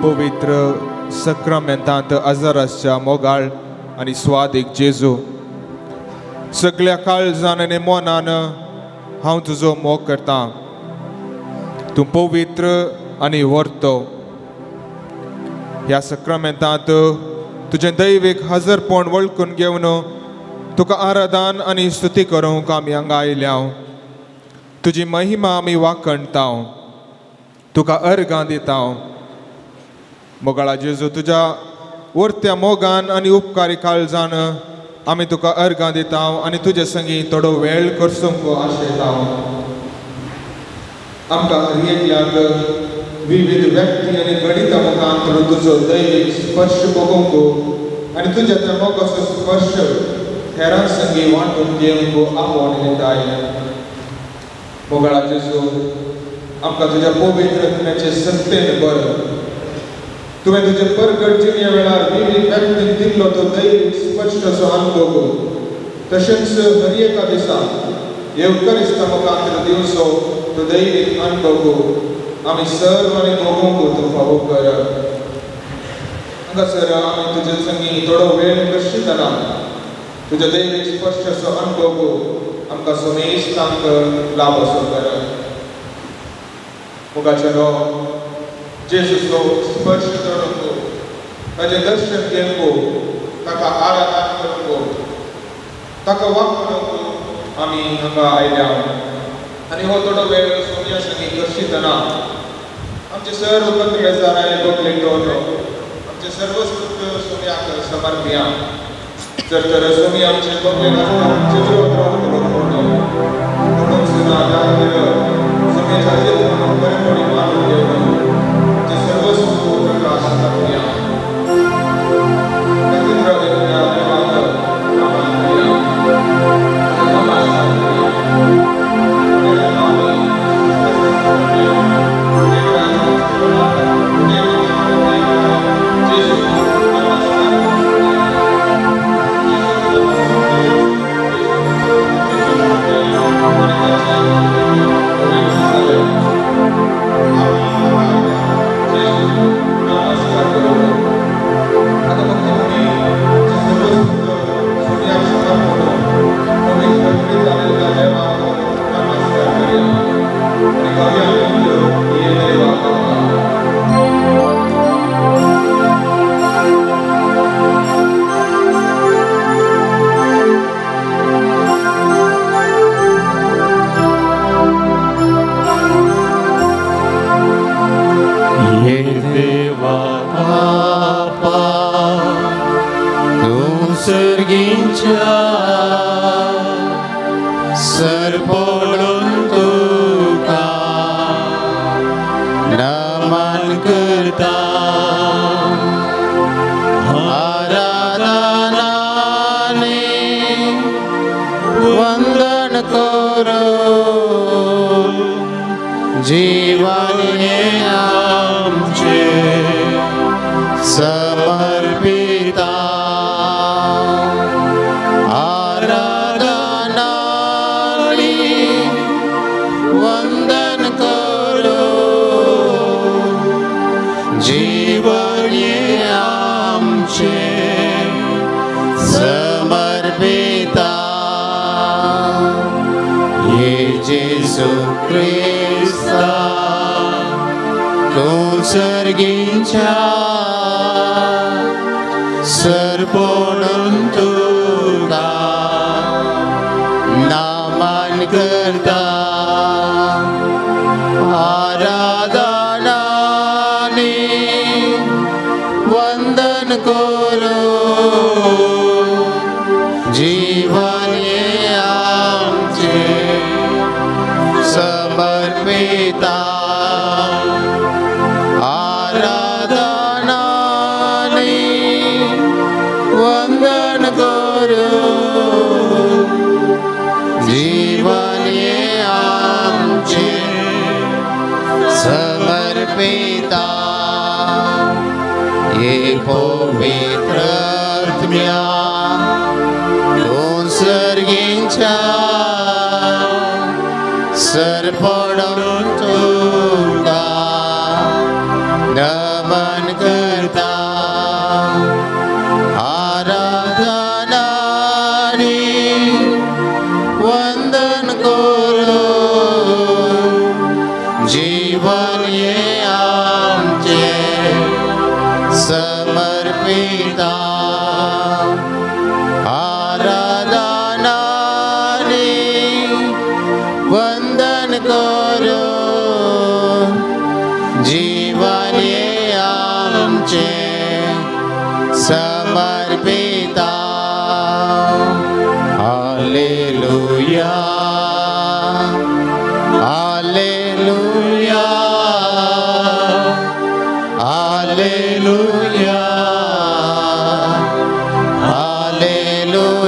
पवित्र सक्रामेंतांत आजाराच्या मोगाळ आनी स्वादीक जेजू सगळ्या काळजान आनी मोनान हांव तुजो मोग करता। तूं पवित्र आनी व्हरतो। ह्या सक्रामेंतांत तुजें दैवीक हजरपण वळखून घेवन तुका आराधन आनी स्तुती करूंक आमी हांगा आयल्या। तुजी महिमा आमी वाखणता, तुका अर्गां दिता। मोगाळा जेजू तुज्या वर्त्या मोगान आनी उपकारी काळजान आमी तुका अर्गां दिता आनी तुजे संगी थोडो वेळ करसूंक आशयता। आमकां हर एकल्याक विविध व्यक्ती आनी गणिता मुखांत तुजो दैवीक स्पर्श भोगूंक आनी तुज्या त्या मोगाचो स्पर्श हेरां संगी वांटून घेवंक आपोवन येताय। मोगाळा जेजू, आमकां तुज्या पवित्र आत्म्याचे सत्तेन भर। तुवें तुजे परगट जिणे वेळार विविध व्यक्तींक दिल्लो तो दैवीक स्पश्ट असो अनुभव, तशेंच हर एका दिसा एवकरिस्तमुखांत दिवसो तो दैवीक अनुभव आमी सर्वांनी भोगूंक तूं फावो कर। हांगासर आमी तुजे संगी थोडो वेळ बशितना तुजे दैवीक स्पश्ट असो अनुभव आमकां समेस्तांक लाभ असो कर। मोगाचेरो जेजूचो स्पर्श करूंक, ताचें दर्शन घेवंक, ताका आराधना करूंक, ताका वापरूंक आमी हांगा आयल्या। आनी हो थोडो वेळ सोनिया संगी करशितना आमचे सर्व पत्रकारांनी भोगले दवरलो, आमचे सर्वस्व सोनियाक समर्पिया। जर तर सोनिया आमचे भोगले नासता आमचे विरोध रावतलो म्हणून सुना सोनियाच्या जिवाक बरेपणी मानून घेवन आमचे सर्वस्व प्रकाश दाखया। पवित्र देवया देवाक आभार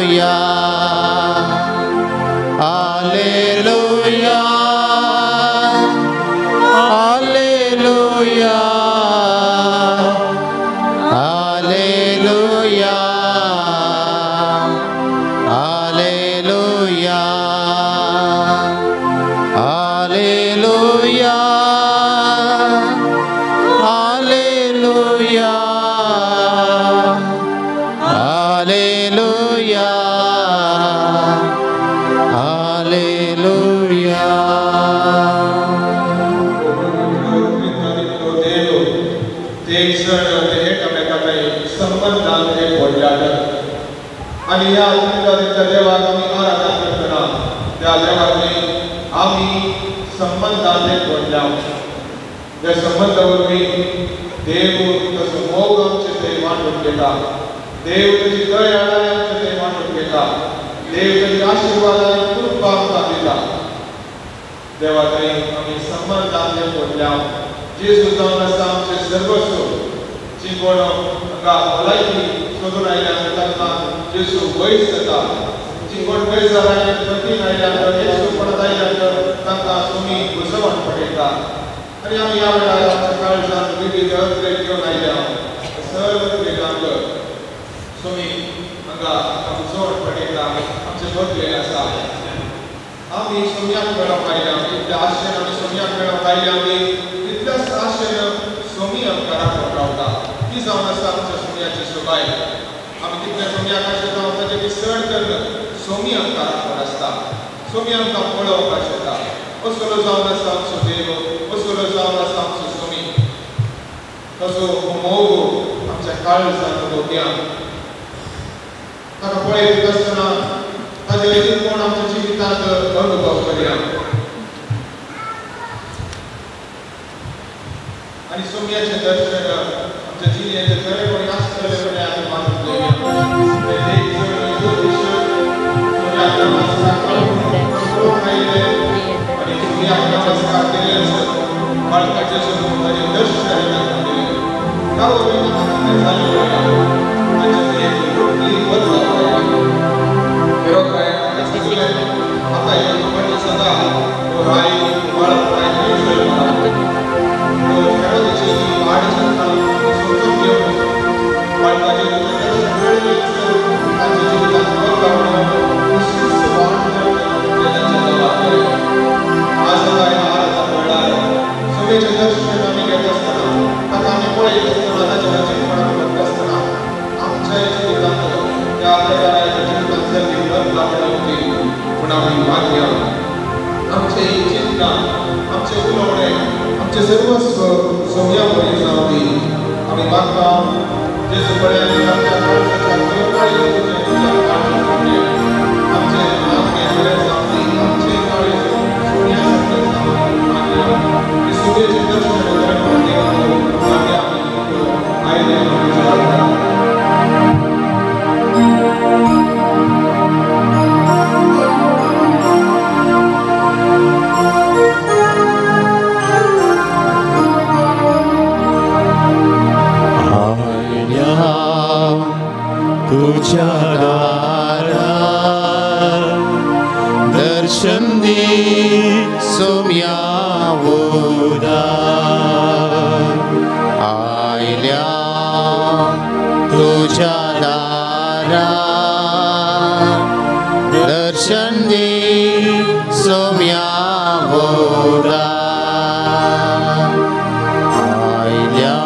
Hallelujah. एक जण ते एकामेकांकडे संबंधान ते पडल्यात आणि या उमेदवारीच्या देवाक आम्ही आराधना करतना त्या देवाक आम्ही संबंधान ते पडल्या त्या संबंधावरवी देव तसं मोग आमचे ते वाटून घेता देव त्याची दयाळाय आमचे ते वाटून घेता देव त्याची आशीर्वादाने कृपा आमकां दिता देवा ताई आम्ही संबंधान ते पडल्या जेजू जावन आसा आमचे सर्वस्व जी कोण हांगा भलायकी सोदून आयल्यान तांकां जेजू वैस जाता जी कोण बेजार आनी कठीण आयल्यान येशू परत आयल्यान तांकां तुमी घुसवण पडयता आनी आमी ह्या वेळार आमच्या काळजांत विविध अद्वैत घेवन आयल्या सर्व वेदांत तुमी हांगा घुसवण पडयता आमचे बदलेले आसा आमी सोम्याक मेळप आयल्या इतल्या आशेन आमी सोम्याक मेळप आयल्या आमी इतल्याच आशेन सोमी आमकां राखून रावता ती जावन आसा आमच्या सोम्याची सोबाय आमी कितले सोम्याक आशेता ताचे विसरण करना सोमी आमकां राखून आसता सोमी आमकां पळोवंक आशेता असलो जावन आसा आमचो देव असलो जावन आसा आमचो सोमी तसो मोग आमच्या काळजांत दोतयां ताका पळयत आसतना ताजे एक कोण आमच्या जिवितांत अनुभव करया आणि सोम्याचे दर्शन आमच्या जिणेचे खरे कोणी आसतले कोणी आमी मानून घेवया एक जण ज्योतिष सोम्याक नमस्कार करून आयले आणि सोम्याक नमस्कार केले बाळकाचे समोर ताजे दर्शन तांकां दिलें त्या वरवीं तांकां जाल्लें ताचे एक मोठी बदलाव खरोखर आता या लोकांनी सदा राय बाळक राय खेळाची वाढ सोडून घेऊन बाळकाचे दर्शन मिळले त्यांच्या जीवितात बदलाव आज काय आराधना वेळार सोम्याचे दर्शन आमी घेत आसतना ताका आमी पळयत आसतना ताच्या चिंतनां करत आसतना आमच्या जिवितांत त्या देवाच्या जिवितांत जल्ली बदलाव होती पूण आमी मागया आमचे चिंतना आमचे उलोवणे आमचे सर्वस्व सोम्या बरी जावं दी आमी मागता जेजू कडेन आमच्या काळजाच्या कळकळीन आमचे मागणे बरें जावं दी आमचे काळीज सोम्या सारकें जावं मागया की सोम्याचें दर्शन बरें करून दिवं मागया आयले तुझ्या दारात दर्शन दे सोम्या उदार आयल्या तुझ्या दारात दर्शन दे सोम्या उदार आयल्या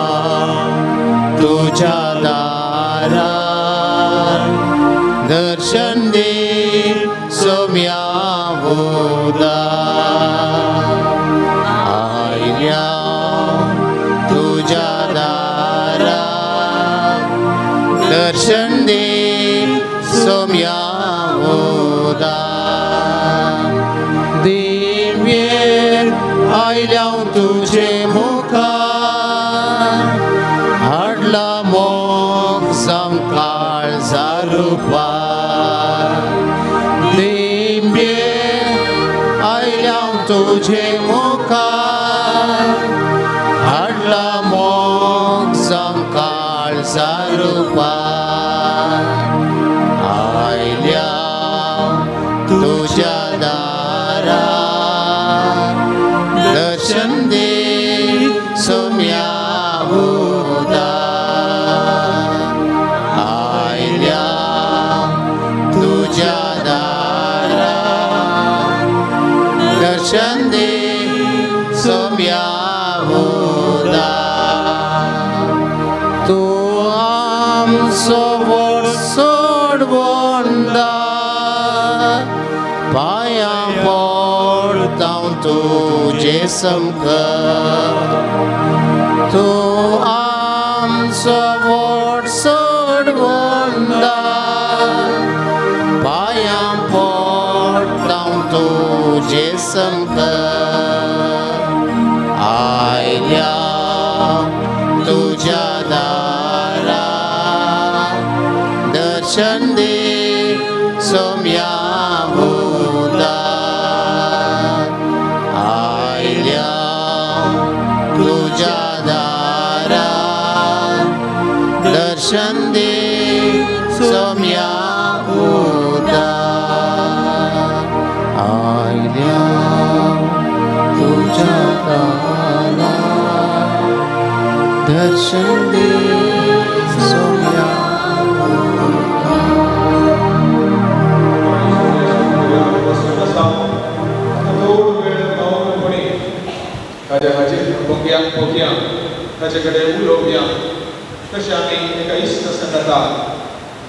तुझ्या दर्शन दे सोम्या उदार आयल्या तुझ्या दारात दर्शन दे सोम्या उदार दिव्येर आयल्या तुझे मुखार हाडला मोग संकाळ जारुपा दिव्ये आयल्या तुझे मुखार हाडला मोग संकाळ जारुपा आयल्या तुझ्या दारात दर्शन दे सोम्या दर्शन दे सोम्या उदार तू आमचो सोडवंदा पांयां पडटा तुजे समकार तू सवड सोडवंदा पायां पडटा तुजे संक आयल्या तुझ्या दारा दर्शन दे सोम्या भूता आयल्या तुझ्या दारा दर्शन दे सोम्या भूता आयल्या तुझ्या दारा दर्शन दे सोम्या ताज्या हाजेर भोग्यांक भोग्या ताचे कडेन उलोवया तशें आमी एका इश्ट संगता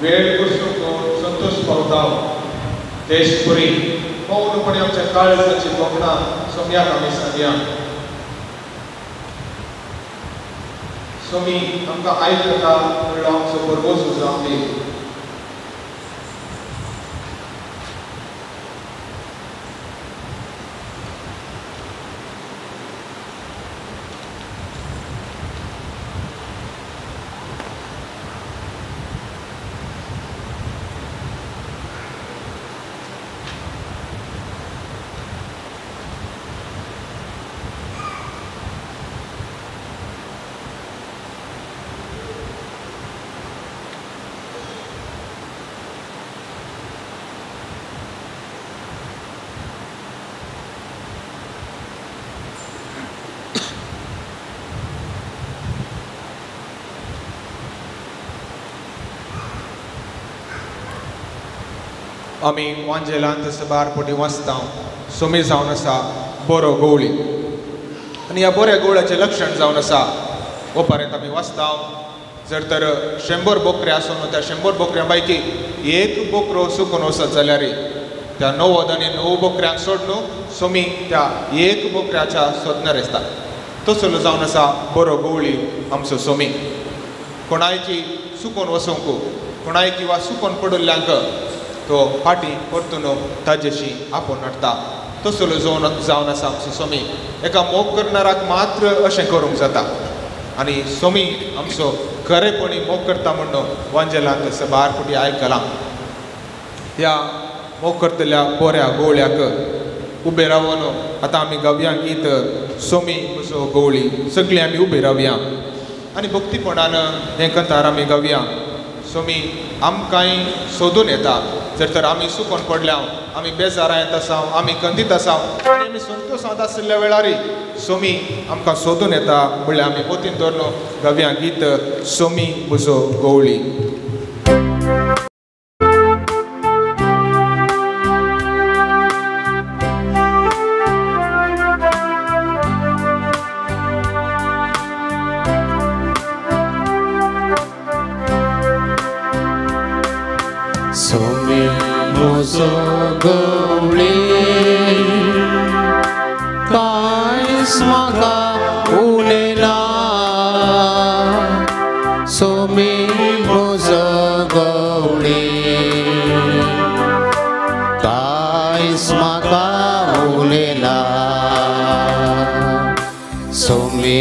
वेळ बसून संतोश पावता देश बरी मौनपणी आमच्या काळजाची भोगणां सोम्याक आमी सांगया सोमी आमकां आयकता म्हणलो आमचो बरोबर जावं दी आमी वांजेलांत सबार पोटी वाचता सोमी जावन आसा बरो गवळी आनी ह्या बऱ्या गवळ्याचें लक्षण जावन आसा हो पर्यंत आमी वाचता जर तर 100 बोकरे आसून त्या 100 बोकऱ्यां पैकी एक बोकरो सुकून वचत जाल्यार त्या 90 आनी 9 बोकऱ्यांक सोडून सोमी त्या एक बोकऱ्याच्या सोदनार आसता तसलो जावन आसा बरो गवळी आमचो सोमी कोणायकी सुकून वचूंक कोणायकी वा सुकून पडिल्ल्यांक तो फाटी परतून ताजेशी आपोवन हाडटा तसलो जावन आसा आमचो सोमी एका मोग करणाराक मात्र अशें करूंक जाता आनी सोमी आमचो खरेपणी मोग करता म्हणून वांजेलांत सबार फावटी आयकलां ह्या मोग करतल्या बऱ्या गवळ्याक उबे रावन आतां आमी गावया गीत सोमी म्हजो गवळी सगळीं आमी उबे रावया आनी भक्तीपणान हें कंतार आमी गावया सोमी आमकांय सोदून येता जर तर आमी सुकून पडल्या आमी बेजारा येत आसा आमी कंदीत आसा आनी आमी संतोशांत आशिल्ल्या वेळार सोमी आमकां सोदून येता म्हणल्यार आमी पोतीन धरून गावया गीत सोमी म्हजो गवळी सोमी म्हजो गवळी कांयच म्हाका उरलेना सोमी म्हजो गवळी कांयच म्हाका उरलेना सोमी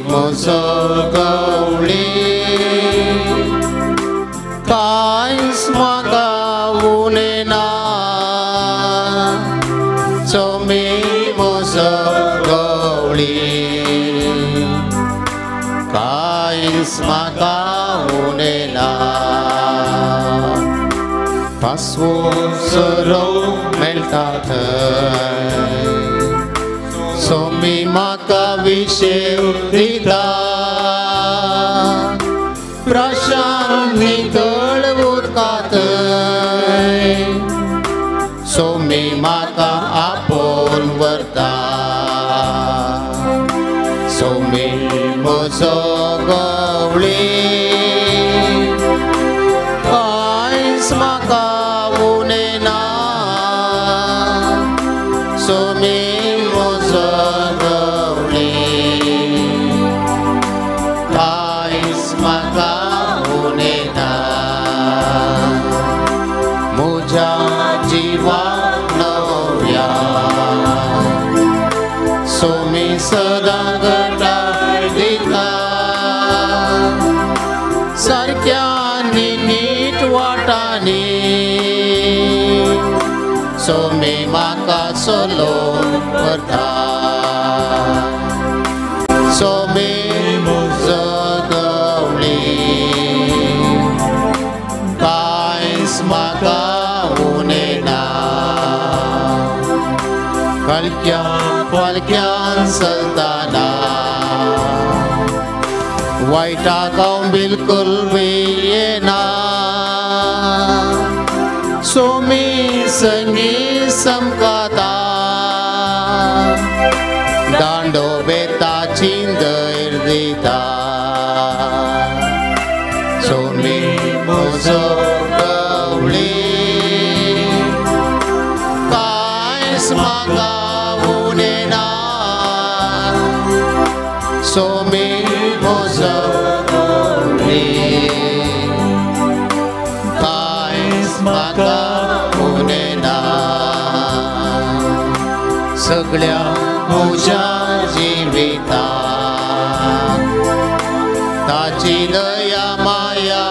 म्हजो गवळी कांयच म्हाका उरलेना सोमी म्हजो गवळी कांयच म्हाका उरलेना पासवो सरो मेळटा थंय सोमी म्हाका विशेव दिता प्रशांत नितळ उदकांत सोमी म्हाका आपोवन व्हरता सोमी म्हजो गवळी कांयच म्हाका उरलेना सोमी म्हजो गवळी कांयच म्हाका सोमी म्हाका सोलोन व्हरता सोमी म्हजो गवळी कांयच म्हाका उणेना फालक्यान चलतना वायटाक हांव बिलकुल भियेना सोमी संगी समकाता दांडो बेताची धैर दिता सोमी म्हजो गवळी कांयच म्हाका उणेना सोमी म्हजो गवळी कांयच म्हाका उणेना सगळ्या म्हज्या जिवितांत ताची दया माया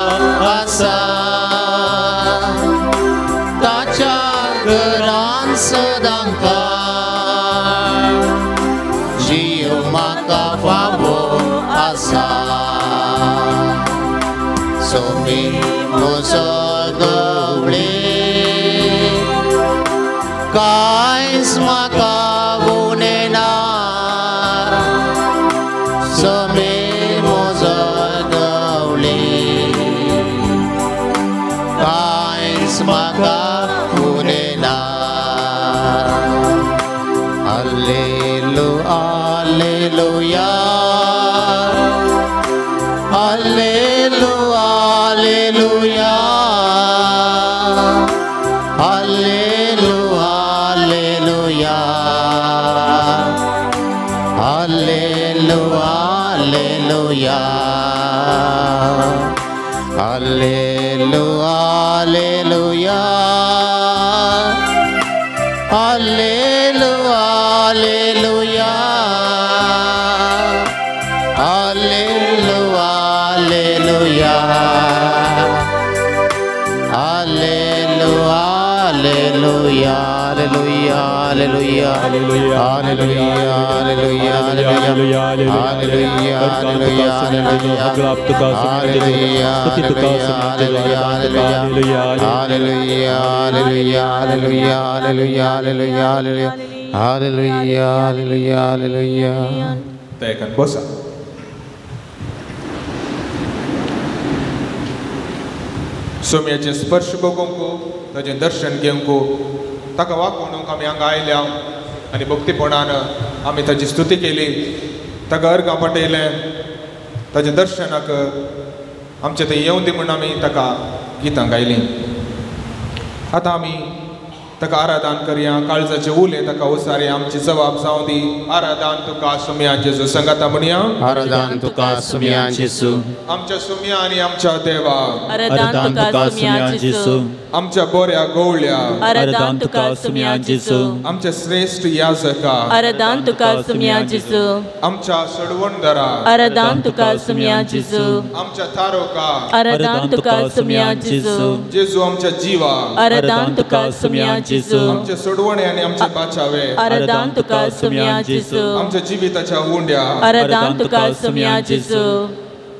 आसा ताच्या घरांत सदांकाळ जीव म्हाका फावो आसा सोमी म्हजो गवळी कांयच म्हाका उणेना सोमी म्हजो गवळी कांयच म्हाका उणेना Alleluia, Alleluia, Alleluia, Alleluia, Alleluia, Alleluia, Alleluia, Alleluia, Alleluia, Alleluia, Alleluia, Alleluia, Alleluia, Alleluia, Alleluia, Alleluia, Tekan bosa. सोम्याचे स्पर्श बघूंक ताचें दर्शन घेवंक ताका वागूंक आमी हांगा आयल्या आनी भक्तीपणान आमी ताची स्तुती केली ताका अर्गां पटयलें ताच्या दर्शनाक आमचे थंय येवं दी म्हूण आमी ताका गितां गायलीं आतां आमी ताका आराधन करया काळजाचे उले ताका उसारया आमची जबाब जावं दी आराधन तुका सुम्या जेजू संगता म्हणया आराधन तुका सुम्या जेजू आमच्या सुम्या आनी आमच्या देवा आराधन तुका सुम्या जेजू आमच्या बऱ्या गवळ्या आराधन तुका सुम्या जेजू आमच्या श्रेष्ठ याजका आराधन तुका सुम्या जेजू आमच्या सडवणदरा आराधन तुका सुम्या जेजू आमच्या तारोका आराधन तुका सुम्या जेजू जेजू आमच्या जीवा आराधन तुका सुम्या जेजू आमचे सोडवणे आणि आमचे बाचावे आराधन तुका सुम्या जेजू आमच्या जिविताच्या उंड्या आराधन तुका सुम्या जेजू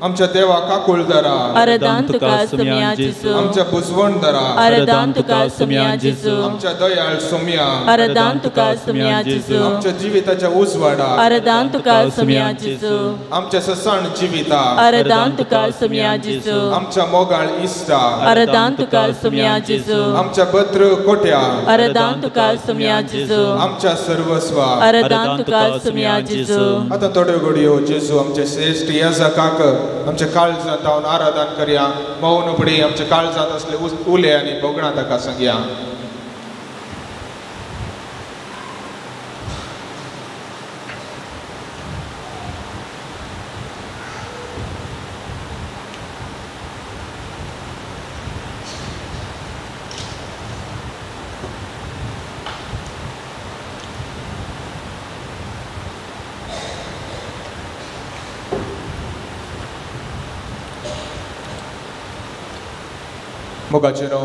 आमच्या देवा काकुळदरा आराधन तुका सुम्या जेजू आमच्या बुजवणदरा आराधन तुका सुम्या जेजू आमच्या दयाळ सोम्या आराधन तुका सुम्या जेजू आमच्या जिविताच्या उजवाडा आराधन तुका सुम्या जेजू आमच्या ससाण जिविता आराधन तुका सुम्या जेजू आमच्या मोगाळ इष्टा आराधन तुका सुम्या जेजू आमच्या भद्र कोट्या आराधन तुका सुम्या जेजू आमच्या सर्वस्वा आराधन तुका सुम्या जेजू आता थोड्यो घडयो जेजू आमचे श्रेष्ठ याजकाक आमच्या काळजांत हांव आराधन करया मौन पडी आमच्या काळजांत असले उले आनी बोगणां ताका सांगया मोगाचेरो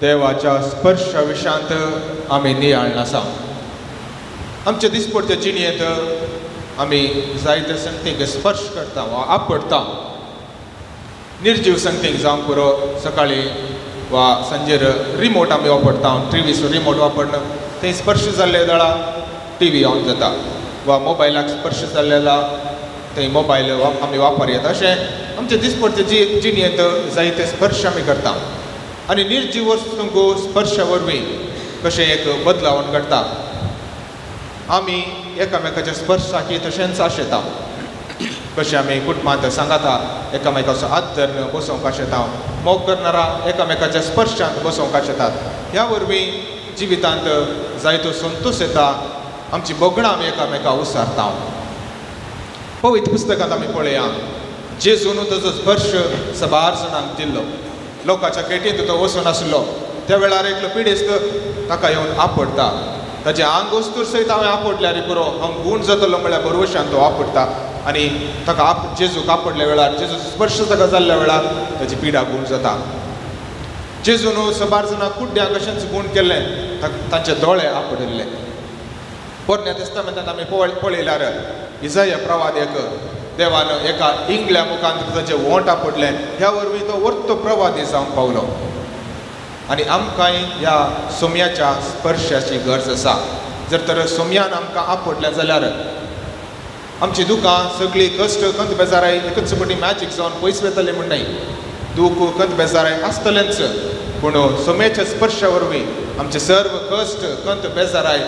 देवाच्या स्पर्श विशांत आमी नियाळ आसा. आमच्या दिसपडच्या जिणेंत आमी जायते संगतींक स्पर्श करता वा आपडटा. निर्जीव संगतींक जावंक पुरो सकाळी वा सांजेर रिमोट आमी वापरता. टीव्हीचो रिमोट वापरना थंय स्पर्श जाल्ले वेळा टीव्ही ऑन जाता वा मोबायलाक स्पर्श जाल्ले वेळा थंय मोबायल आमी वापर येता. अशें आमच्या दिसपडच्या जिणेंत जायते स्पर्श आमी करता. आनी निर्जीव वस्तूंक स्पर्शा वरवीं कशें एक बदलावण घडटा. आमी एकामेकाच्या स्पर्शाची तशेंच आशेता. कशें आमी कुटुंबांत सांगाता एकामेकाचो हात धरून बसोवंक आशेता. मोग करनारा एकामेकाच्या स्पर्शांत बसोवंक आशेतात. ह्या वरवीं जिवितांत जायतो संतोश येता. आमची बोगणां आमी एकामेकाक उसारता. पवित्र पुस्तकांत आमी पळया जेजून ताजो स्पर्श सबार जाणांक दिल्लो. लोकांच्या केटींत तो वचून आसलो त्या वेळार एकलो पिडेस्त ताका येवन आपडटा. ताजें आंग वस्तूर सयत हांवें आपडल्यार पुरो हांव गूण जातलो म्हळ्यार बरोवशान तो आपडटा. आनी ताका जेजूक आपडल्या वेळार जेजू स्पर्श ताका जाल्ल्या वेळार ताची पिडा गूण जाता. जेजून सबार जाणां कुड्ड्यांक अशेंच गूण केल्लें तांचे दोळे आपडिल्ले. पोरण्या तेस्तामेंतांत आमी पळयल्यार इसाया प्रवादीक देवान एका इंगल्या मुखांत ताचें वोंट आपडलें. ह्या वरवीं तो वर्तो प्रवादी जावंक पावलो. आनी आमकांय ह्या सोम्याच्या स्पर्शाची गरज आसा. जर तर सोम्यान आमकां आपडलें जाल्यार आमची दुकां सगळीं कश्ट कंत बेजाराय एकच पटी मॅजीक जावन पयस वयतले म्हण न्हय. दूख कंत बेजाराय आसतलेंच पूण सोम्याच्या स्पर्शा वरवीं आमचे सर्व कश्ट कंत बेजाराय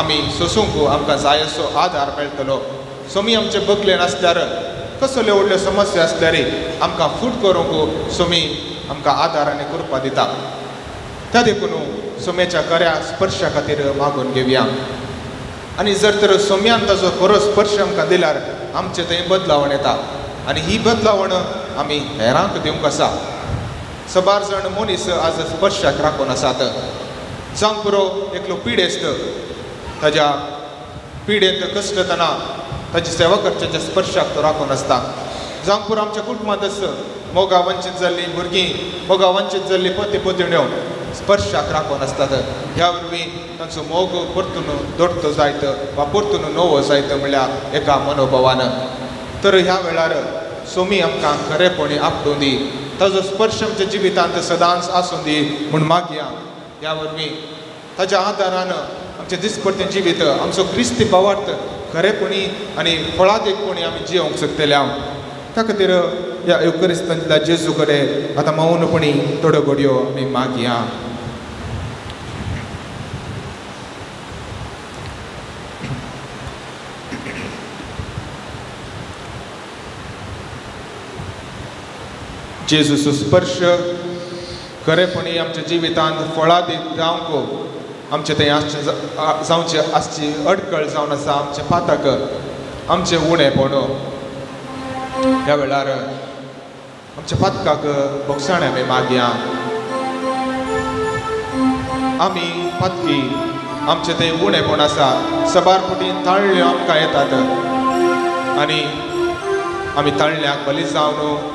आमी सोसूंक आमकां जाय असो आधार मेळटलो. सोमी आमचे बगले नासल्यार कसल्यो व्हडल्यो समस्या आसल्यार आमकां फूट करूंक सोमी आमकां आधार आनी कृपा दिता. त्या देखून सोम्याच्या खऱ्या स्पर्शा खातीर मागून घेवया. आनी जर तर सोम्यान ताजो खरो स्पर्श आमकां दिल्यार आमचे थंय बदलावण येता. आनी ही बदलावण आमी हेरांक दिवंक आसा. सबार जाण मनीस आज स्पर्शाक राखून आसात. जावंक पुरो एकलो पिडेस्त ताज्या पिडेंत कसलतना ताची सेवा करच्याच्या स्पर्शाक तो राखून आसता. जावंक पुरो आमच्या कुटुंबांत मोगा वंचीत जाल्लीं भुरगीं मोगा वंचीत जाल्लीं पती पत्न्यो स्पर्शाक राखून आसतात. ह्या वरवीं तांचो मोग परतून दोडतो जायत वा परतून नवो जायत म्हळ्यार एका मनोभावान. तर ह्या वेळार सोमी आमकां खरेपणी आपटूं दी. ताजो स्पर्श आमच्या जिवितांत सदांच आसूं दी म्हूण मागया. ह्या वरवीं ताज्या आदारान आमचें दिसपट्टें जिवीत आमचो क्रिस्ती भावार्थ खरेपणी आनी फळादीकपणी आमी जियोंक शकतले. त्या खातीर ह्या युकरिस्तांतल्या जेजू कडेन आतां मौनपणी थोड्यो घडयो आमी मागया. जेजूचो स्पर्श खरेपणी आमच्या जिवितांत फळादीक जावंक आमचे थंय जावचे आसची अडकळ जावन आसा. आमचे पाताक आमचे उणेपण ह्या वेळार आमच्या पातकाक भोगसाणे आमी मागया. आमी पातकी आमचे थंय उणेपण आसा सबार फुटीन ताळ्ळ्यो आमकां येतात आनी आमी ताळ्ळ्यांक बली जावन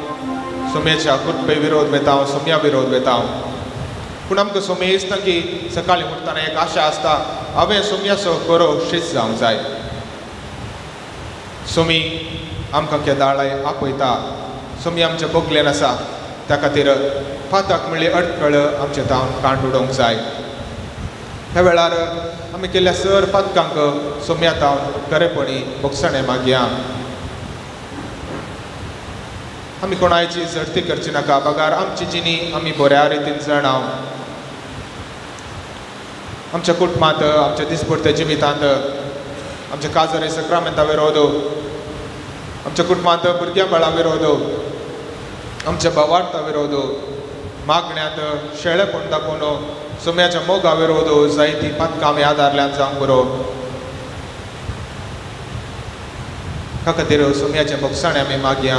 सोम्याच्या कृपे विरोध वेता सोम्या विरोध वेता. पूण आमकां सोम्या दिसता की सकाळीं उठतना एक आशा आसता हांवें सोम्याचो बरो शीत जावंक जाय. सोमी आमकां केदाळाय आपयता. सोमी आमच्या बगलेन आसा. त्या खातीर पाताक म्हणली अडखळ आमचे तावन कांड उडोवंक जाय. ह्या वेळार आमी केल्ल्या सर पातकांक सोम्या तावन खरेपणी भोगसाणे मागया. आमी कोणाची झडती करची नाका. बगार आमची जिणी आमी बऱ्या रितीन जणाव. आमच्या कुटुंबांत आमच्या दिसपडट्या जिवितांत आमच्या काजरे सक्रामेंता विरोध आमच्या कुटुंबांत भुरग्यां बाळा विरोध आमच्या भावार्था विरोध मागण्यांत शेळेपण दाखोवन सोम्याच्या मोगा विरोध जायतीं पातकां आमी आदारल्यान जावंक बरो. ह्या खातीर सोम्याचें भोगसाणें आमी मागया.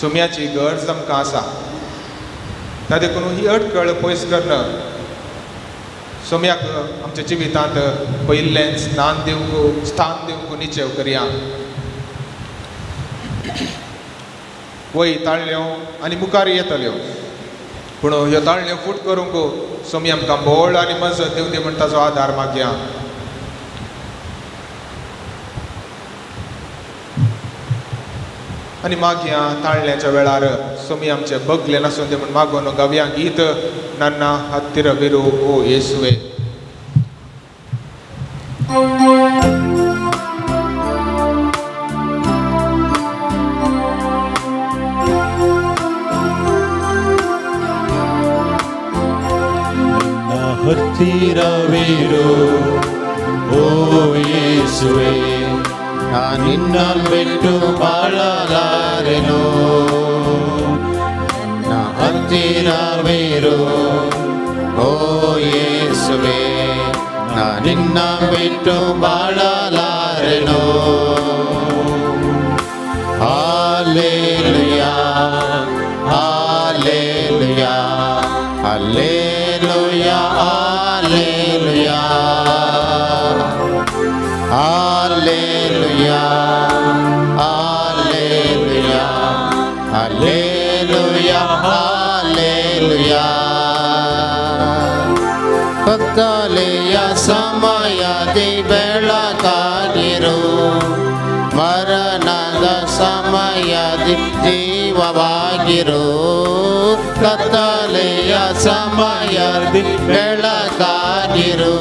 सोम्याची गरज आमकां आसा. त्या देखून ही अडखळ पयस करण सोम्याक आमच्या जिवितांत पयिल्लें स्थान दिवंक निचेव करया. वय ताळ्ळ्यो आनी मुखार येतल्यो. पूण ह्यो ताळण्यो फूट करूंक सोमी आमकां बोळ आनी मजत दिवं दी म्हण ताचो आदार मागया. आनी मागया ताळण्याच्या वेळार सोमी आमचे बगले नासून दी म्हण मागून गावया गीत नन्ना हत्तीर बिरू ओ येसुवे. ಹತ್ತಿರವಿರು ಓ ಯೇಸುವೆ, ನಿನ್ನ ಬಿಟ್ಟು ಬಾಳಲಾರೆನು. ನನ್ನ ಹತ್ತಿರವಿರು ಓ ಯೇಸುವೆ, ನಿನ್ನ ಬಿಟ್ಟು ಬಾಳಲಾರೆನು. Hallelujah hallelujah hallelujah Hallelujah, hallelujah, hallelujah, hallelujah. ಕತ್ತಲೆಯ ಸಮಯದಿ ಬೆಳಕಾಗಿರು, ಮರಣದ ಸಮಯದಿ ಜೀವವಾಗಿರು. ಕತ್ತಲೆಯ ಸಮಯದಿ ಬೆಳಕಾಗಿರು,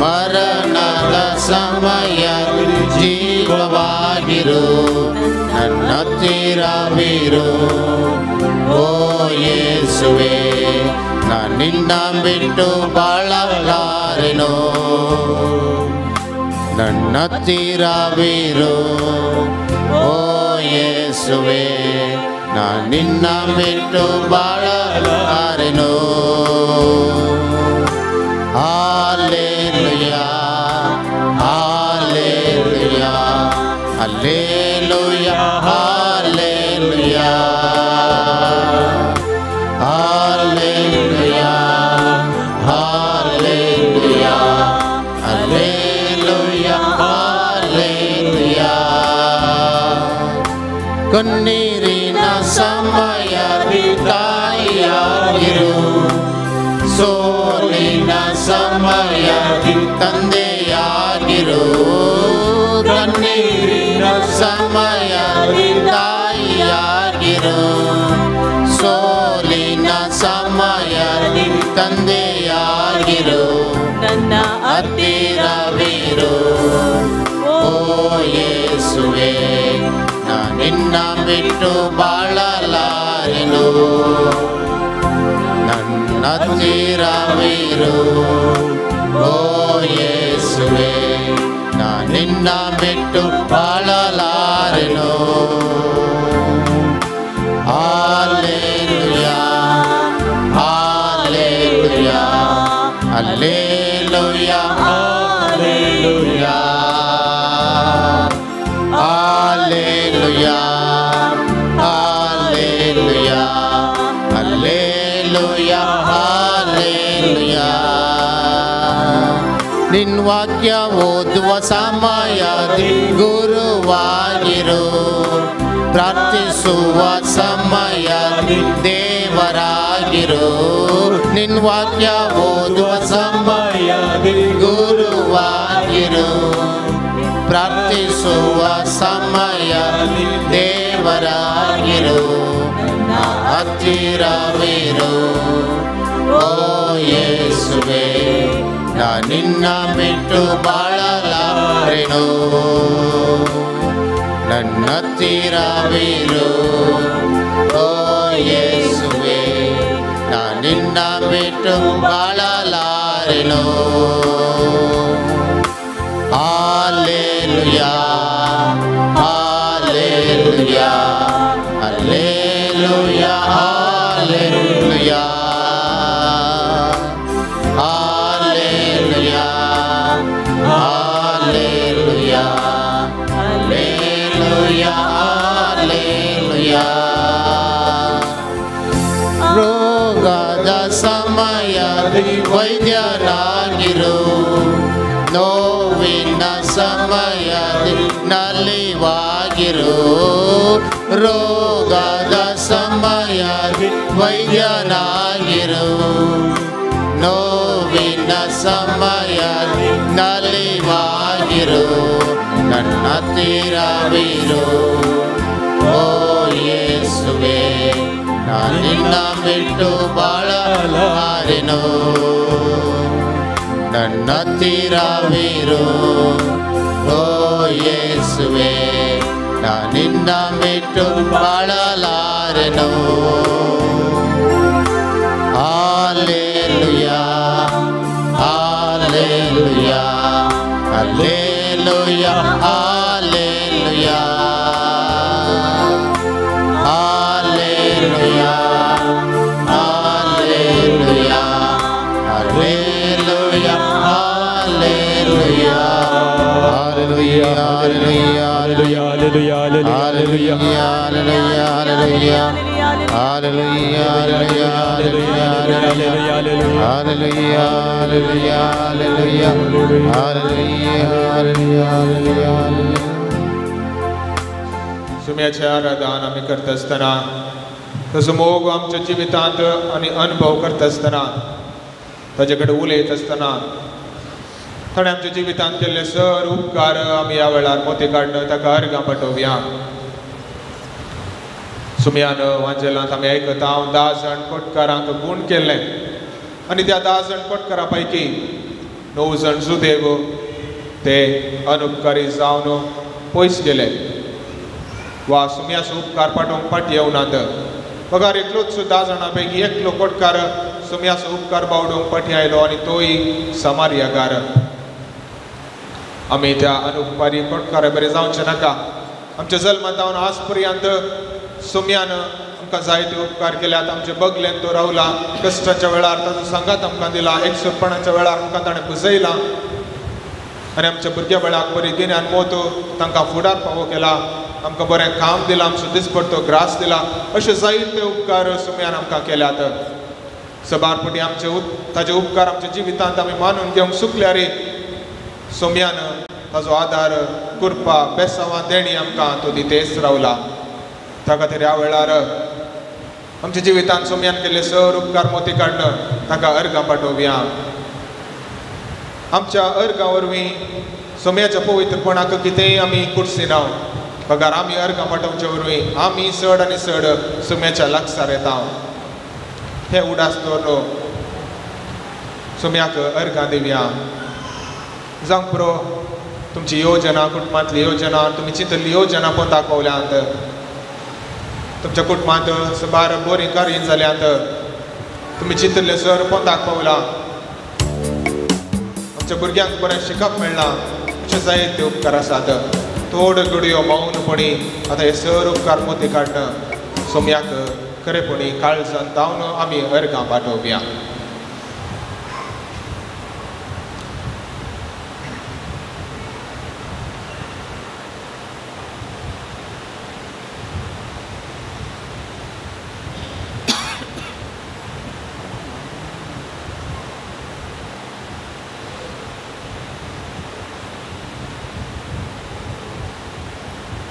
ಮರಣದ ಸಮಯದಿ ಜೀವವಾಗಿರು. ನನ್ನ ಹತ್ತಿರವಿರು ಓ ಯೇಸುವೆ, ನಿನ್ನ ಬಿಟ್ಟು ಬಾಳಲಾರೆನು. ನನ್ನ ಹತ್ತಿರವಿರು ಓ ಯೇಸುವೆ, ನಿನ್ನ ಬಿಟ್ಟು ಬಾಳಲಾರೆನು. Hallelujah, hallelujah, hallelujah, hallelujah, hallelujah, hallelujah, hallelujah, hallelujah. ಕಣ್ಣೀರಿನ ಸಮಯದಿ ತಾಯಿಯಾಗಿರು, ಸೋಲಿನ ಸಮಯದಿ ತಂದೆಯಾಗಿರು. ಕಣ್ಣೀರಿನ ಸಮಯದಿ ತಾಯಿಯಾಗಿರು, ಸೋಲಿನ ಸಮಯದಿ ತಂದೆಯಾಗಿರು. ನನ್ನ ಹತ್ತಿರವಿರು ಓ ಯೇಸುವೆ, ನಿನ್ನ ಬಿಟ್ಟು ಬಾಳಲಾರೆನು. ನನ್ನ ಹತ್ತಿರವಿರು ಓ ಯೇಸುವೆ, ನಿನ್ನ ಬಿಟ್ಟು ಬಾಳಲಾರೆನು. Hallelujah hallelujah hallelujah hallelujah hallelujah hallelujah hallelujah hallelujah. ನಿನ್ನ ವಾಕ್ಯ ಓದುವ ಸಮಯದಿ ಗುರುವಾಗಿರು, ಪ್ರಾರ್ಥಿಸುವ ಸಮಯದಿ ದೇವರಾಗಿರು. ನಿನ್ನ ವಾಕ್ಯ ಓದುವ ಸಮಯದಿ ಗುರುವಾಗಿರು, ಪ್ರಾರ್ಥಿಸುವ ಸಮಯದಿ ದೇವರಾಗಿರು. ಹತ್ತಿರವಿರು ಓ ಯೇಸುವೆ, ನಿನ್ನ ಬಿಟ್ಟು ಬಾಳಲಾರೆನು. ನನ್ನ ಹತ್ತಿರವಿರು ಓ ಯೇಸುವೆ, ನಿನ್ನ ಬಿಟ್ಟು ಬಾಳಲಾರೆನು. Hallelujah hallelujah hallelujah hallelujah hallelujah hallelujah hallelujah hallelujah. ರೋಗದ ಸಮಯದಿ ವೈದ್ಯನಾಗಿರು, ನೋವಿನ ಸಮಯದಿ ನಲಿವಾಗಿರು. ರೋಗದ ಸಮಯದಿ ವೈದ್ಯನಾಗಿರು. ನೋವಿನ ಸಮಯದಲ್ಲಿ ನಲಿವಾಗಿರು, ನನ್ನ ಹತ್ತಿರವಿರು. ಓ ಯೇಸುವೆ, ನಾನಿನ್ನ ಬಿಟ್ಟು ಬಾಳಲಾರೆನು. ನನ್ನ ಹತ್ತಿರವಿರು. ಓ ಯೇಸುವೆ, ನಾನಿನ್ನ ಬಿಟ್ಟು ಬಾಳಲಾರೆನು. Hallelujah, Hallelujah, Hallelujah, Hallelujah, Hallelujah, Hallelujah, Hallelujah, Hallelujah, Hallelujah, Hallelujah, Hallelujah, Hallelujah, Hallelujah, सुम्याचे आराधन आम्ही करत असताना, तसं मोग आमच्या जिवितांत आणि अनुभव करत असताना, ताजेकडे उलयत असताना ताणें आमच्या जिवितांत केल्ले सर उपकार आमी ह्या वेळार मोती काडन ताका अर्गां पाठोवया. सुम्यान वांजेलांत आमी आयकता, हांव 10 जाण कोटकारांक गूण केल्ले आनी त्या 10 जाण कोटकारां पैकी 9 जाण सुदैव ते अनुपकारी जावन पयस गेले वा सुम्याचो उपकार पाठोवंक फाटी येवनात. पगार एकलोच 10 जाणां पैकी एकलो कोटकार सुम्याचो उपकार बावडोवंक फाटी आयलो आनी तोय समारियाकार. आमी त्या अनुपकारी कोटकारा बरें जावचें नाका. आमच्या जल्मांतावन आज पर्यंत सुम्यान आमकां जायते उपकार केल्यात. आमचे बगलेन तो रावला, कश्टाच्या वेळार ताचो सांगात आमकां दिला, एकसुरपणाच्या वेळार आमकां ताणें बुजयला आनी आमच्या भुरग्या वेळाक बरी गिन्यान मोत तांकां फुडार फावो केला, आमकां बरें काम दिलां, आमचो दिसपडतो ग्रास दिला. अशे जायते उपकार सुम्यान आमकां केल्यात. सबारपटी आमचे ताजे उपकार आमच्या जिवितांत आमी मानून घेवंक सुकल्या रे. सुम्यान ताजो आदार कृपा बेसांवां देणी आमकां तो दितेच रावला. त्या खातीर ह्या वेळार आमच्या जिवितांत सुम्यान केल्ले सर उपकार मोती काडन ताका अर्गां पाठोवया. आमच्या अर्गां वरवीं सुम्याच्या पवित्रपणाक कितेंय आमी कुडसिना. पगार आमी अर्गां पाठोवचे वरवीं आमी चड आनी चड सुम्याच्या लागसार येता. हे उडास दवरलो सुम्याक अर्गां दिवया. जावंक पुरो तुमची योजना, कुटुंबांतली योजना, तुमी चिंतल्ली योजना पोंताक पावल्यांत, तुमच्या कुटुंबांत सबार बरीं कार्य जाल्यांत, तुमी चिंतल्ले सर पोंताक पावला, आमच्या भुरग्यांक बरें शिकप मेळना, अशे जायते उपकार आसात. थोड्यो घडयो मौनपणी आतां हे सर उपकार मोती काडन सुम्याक खरेपणी काळजान धांवन आमी अर्गां पाठोवया.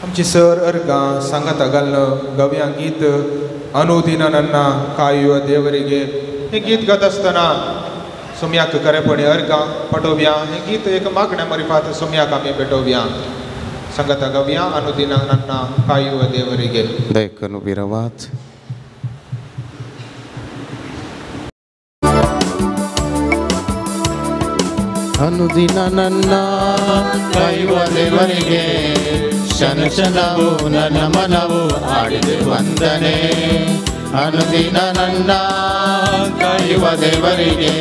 आमची सर अर्गां सांगाता घालन गव्या गीत अनुदिना नन्ना कायो देवरिगे हे गीत गात आसतना सुम्याक खरेपणी अर्गां पाठोवया. हे गीत एक मागण्या मरिफात सुम्याक आमी भेटोवया. सांगाता गव्या अनुदिना नन्ना कायो देवरिगे. दयकन उबी रावात. ಅನುದಿನ ನನ್ನ ಕಾಯುವ ದೇವರಿಗೆ ಕ್ಷಣ ಕ್ಷಣವು ನನ್ನ ಮನವು ಹಾಡಿದೆ ವಂದನೆ. ಅನುದಿನ ನನ್ನ ಕಾಯುವ ದೇವರಿಗೆ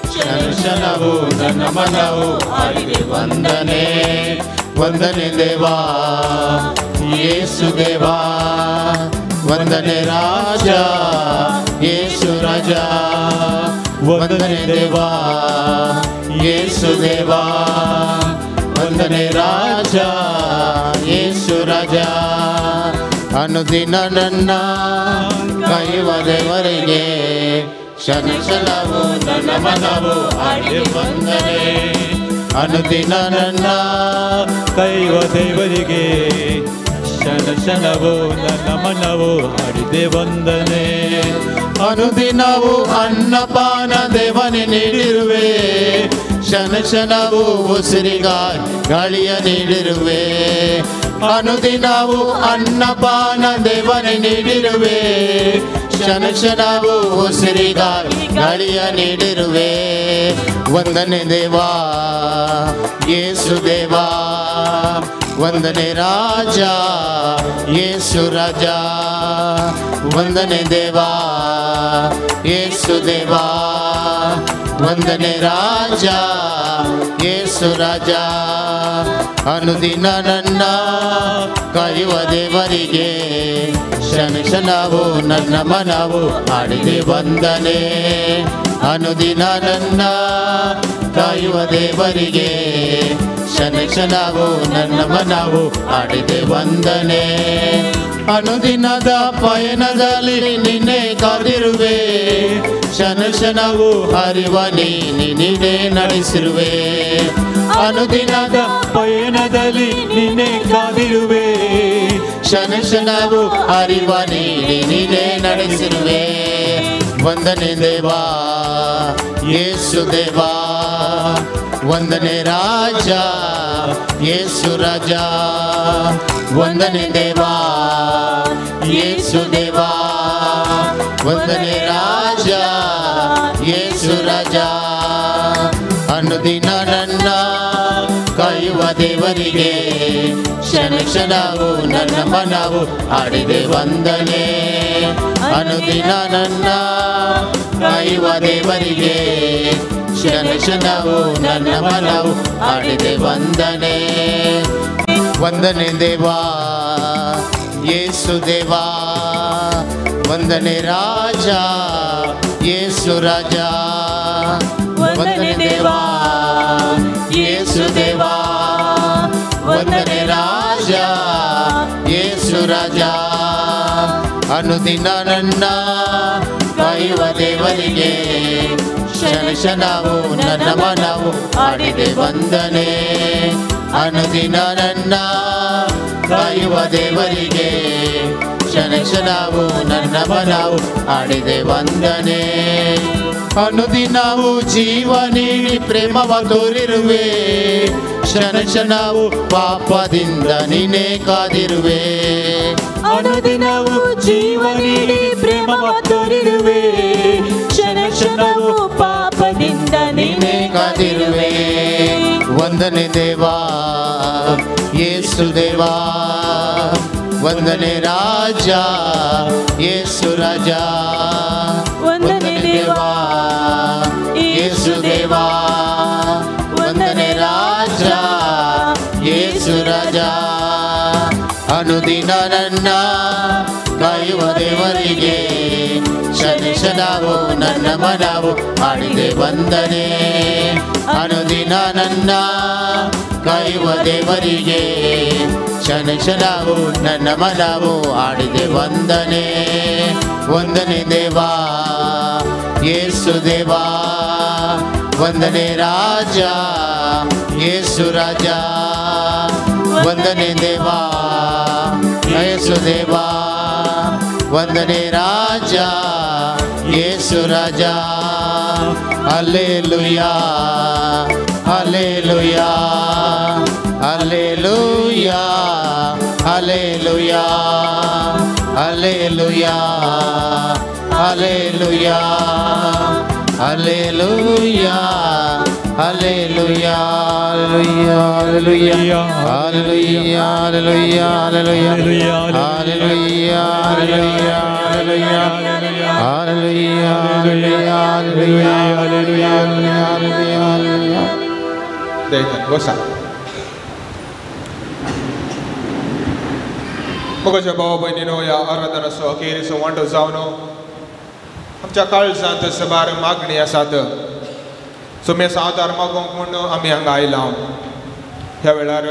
ಕ್ಷಣ ಕ್ಷಣವು ನನ್ನ ಮನವು ಹಾಡಿದೆ ವಂದನೆ. ವಂದನೆ ದೇವಾ ಯೇಸು ದೇವಾ, ವಂದನೆ ರಾಜ ಯೇಸು ರಾಜ, ವಂದನೆ ದೇವಾ ಯೇಸು ದೇವಾ, ವಂದನೆ ರಾಜ ಯೇಸು ರಾಜ. ಅನುದಿನ ನನ್ನ ಕಾಯುವ ದೇವರಿಗೆ ಕ್ಷಣ ಕ್ಷಣವು ನನ್ನ ಮನವು ಹಾಡಿದೆ ವಂದನೆ. ಅನುದಿನ ನನ್ನ ಕಾಯುವ ದೇವರಿಗೆ ಕ್ಷಣ ಕ್ಷಣವೂ ನನ್ನ ಮನವು ಹಾಡಿದೆ ವಂದನೆ. ಅನುದಿನವೂ ಅನ್ನಪಾನ ದೇವನೇ ನೀಡಿರುವೆ, ಕ್ಷಣ ಕ್ಷಣವೂ ಉಸಿರಿಗಾಗಿ ಗಾಳಿಯ ನೀಡಿರುವೆ. ಅನುದಿನವೂ ಅನ್ನಪಾನ ದೇವನೇ ನೀಡಿರುವೆ, ಕ್ಷಣ ಕ್ಷಣವೂ ಉಸಿರಿಗಾಗಿ ಗಾಳಿಯ ನೀಡಿರುವೆ. ವಂದನೆ ದೇವಾ ಯೇಸು ದೇವಾ, ವಂದನೆ ರಾಜ ಯೇಸು ರಾಜ. ವಂದನೆ ದೇವಾ ಯೇಸು ದೇವಾ, ವಂದನೆ ರಾಜ ಯೇಸು ರಾಜ. ಅನುದಿನ ನನ್ನ ಕಾಯುವ ದೇವರಿಗೆ ಕ್ಷಣ ಕ್ಷಣವೂ ನನ್ನ ಮನವು ಹಾಡಿದೆ ವಂದನೆ. ಅನುದಿನ ನನ್ನ ಕಾಯುವ ದೇವರಿಗೆ ಕ್ಷಣ ಕ್ಷಣವೂ ನನ್ನ ಮನವು ಹಾಡಿದೆ ವಂದನೆ. ಅನುದಿನದ ಪಯಣದಲ್ಲಿ ನಿನ್ನೆ ಕಾದಿರುವೆ, ಕ್ಷಣ ಕ್ಷಣವೂ ಹರಿವ ನೀನೇ ನಡೆಸಿರುವೆ. ಅನುದಿನದ ಪಯಣದಲ್ಲಿ ನಿನ್ನೆ ಕಾದಿರುವೆ, ಕ್ಷಣ ಕ್ಷಣವೂ ಹರಿವ ನೀನೇ ನಡೆಸಿರುವೆ. ವಂದನೆ ದೇವಾ ಯೇಸು ದೇವಾ, ವಂದನೆ ರಾಜ ಯೇಸು ರಾಜ. ವಂದನೆ ದೇವಾ ಯೇಸು ದೇವಾ, ವಂದನೆ ರಾಜ ಯೇಸು ರಾಜ. ಅನುದಿನ ನನ್ನ ಕಾಯುವ ದೇವರಿಗೆ ಕ್ಷಣ ಕ್ಷಣವೂ ನನ್ನ ಮನವು ಹಾಡಿದೆ ವಂದನೆ. ಅನುದಿನ ನನ್ನ ಕಾಯುವ ದೇವರಿಗೆ ಕ್ಷಣ ಕ್ಷಣವೂ ನನ್ನ ಮನವು ಹಾಡಿದೆ ವಂದನೆ. ವಂದನೆ ದೇವಾ ಯೇಸು ದೇವಾ, ವಂದನೆ ರಾಜ ಯೇಸು ರಾಜ. ವಂದನೆ ದೇವಾ ಯೇಸು ದೇವಾ, ವಂದನೆ ರಾಜ ಯೇಸು ರಾಜ. ಅನುದಿನ ನನ್ನ ಕಾಯುವ ದೇವರಿಗೆ ಕ್ಷಣ ಕ್ಷಣವೂ ನನ್ನ ಮನವು ಹಾಡಿದೆ ವಂದನೆ. ಅನುದಿನ ನನ್ನ ಕಾಯುವ ದೇವರಿಗೆ ಕ್ಷಣ ಕ್ಷಣವೂ ನನ್ನ ಮನವು ಹಾಡಿದೆ ವಂದನೆ. ಅನುದಿನವೂ ಜೀವ ನೀಡಿ ಪ್ರೇಮವ ತೋರಿರುವೆ, ಕ್ಷಣ ಕ್ಷಣವೂ ಪಾಪದಿಂದ ನೀನೇ ಕಾದಿರುವೆ. ಅನುದಿನವೂ ಜೀವ ನೀಡಿ ಪ್ರೇಮವ ತೋರಿರುವೆ, ಕ್ಷಣ ಕ್ಷಣವೂ ಪಾಪದಿಂದ ನೀನೇ ಕಾದಿರುವೆ. ವಂದನೆ ದೇವಾ ಯೇಸು ದೇವಾ, ವಂದನೆ ರಾಜ ಯೇಸು ರಾಜ. ವಂದನೆ ದೇವಾ ಯೇಸು ದೇವಾ, ವಂದನೆ ರಾಜ ಯೇಸು ರಾಜ. ಅನುದಿನ ನನ್ನ ಕಾಯುವ ದೇವರಿಗೆ ಕ್ಷಣ ಕ್ಷಣವೂ ನನ್ನ ಮನವು ಹಾಡಿದೆ ವಂದನೆ. ಅನುದಿನ ನನ್ನ ಕಾಯುವ ದೇವರಿಗೆ ಕ್ಷಣ ಕ್ಷಣವೂ ನನ್ನ ಮನವು ಹಾಡಿದೆ ವಂದನೆ. ವಂದನೆ ದೇವಾ ಯೇಸು ದೇವಾ, ವಂದನೆ ರಾಜ ಯೇಸು ರಾಜ. ವಂದನೆ ದೇವಾ ಯೇಸು ದೇವಾ, ವಂದನೆ ರಾಜ ಯೇಸು ರಾಜ. Hallelujah hallelujah hallelujah hallelujah hallelujah hallelujah hallelujah hallelujah hallelujah hallelujah hallelujah hallelujah hallelujah hallelujah hallelujah hallelujah hallelujah. बसा. मोगाच्या भावा बहिणीनो, या आराधनाचो अखेरीचो वांटो जावन आमच्या काळजांत सबार मागणी आसात. सुमेचो आदार मागोवंक म्हूण आमी हांगा आयला. ह्या वेळार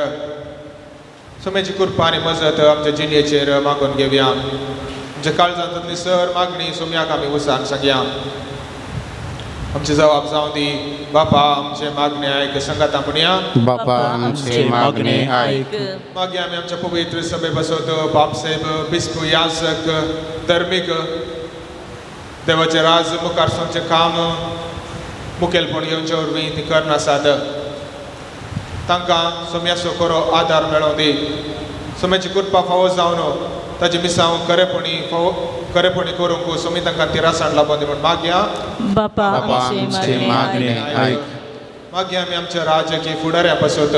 सुमेची कृपा आनी मजत आमच्या जिणेचेर मागून घेवया. आमच्या काळजांतली सर मागणी सुम्याक आमी उसाक सांगया. आमचे जबाब जावं दी बापा आमचे मागणे ऐक संगाता म्हणया बापा आमचे मागणे ऐक. मागे आम्ही आमच्या पवित्र सभे बसवतो बापसाहेब बिस्पू याजक धर्मीक देवाचे राज मुखार सोंचे काम मुखेलपण येवचे वरवीं ती करनासात तांकां सोम्याचो खरो आदार मेळों दी. सोम्याची कृपा फावो जावन ताची मिसांव खरेपणी करूंक सोमी तांकां ती रासाण लाभों दी म्हण मागया बापा आमचे मागणे ऐक. मागीर आमी आमच्या राजकीय फुडाऱ्या बसवत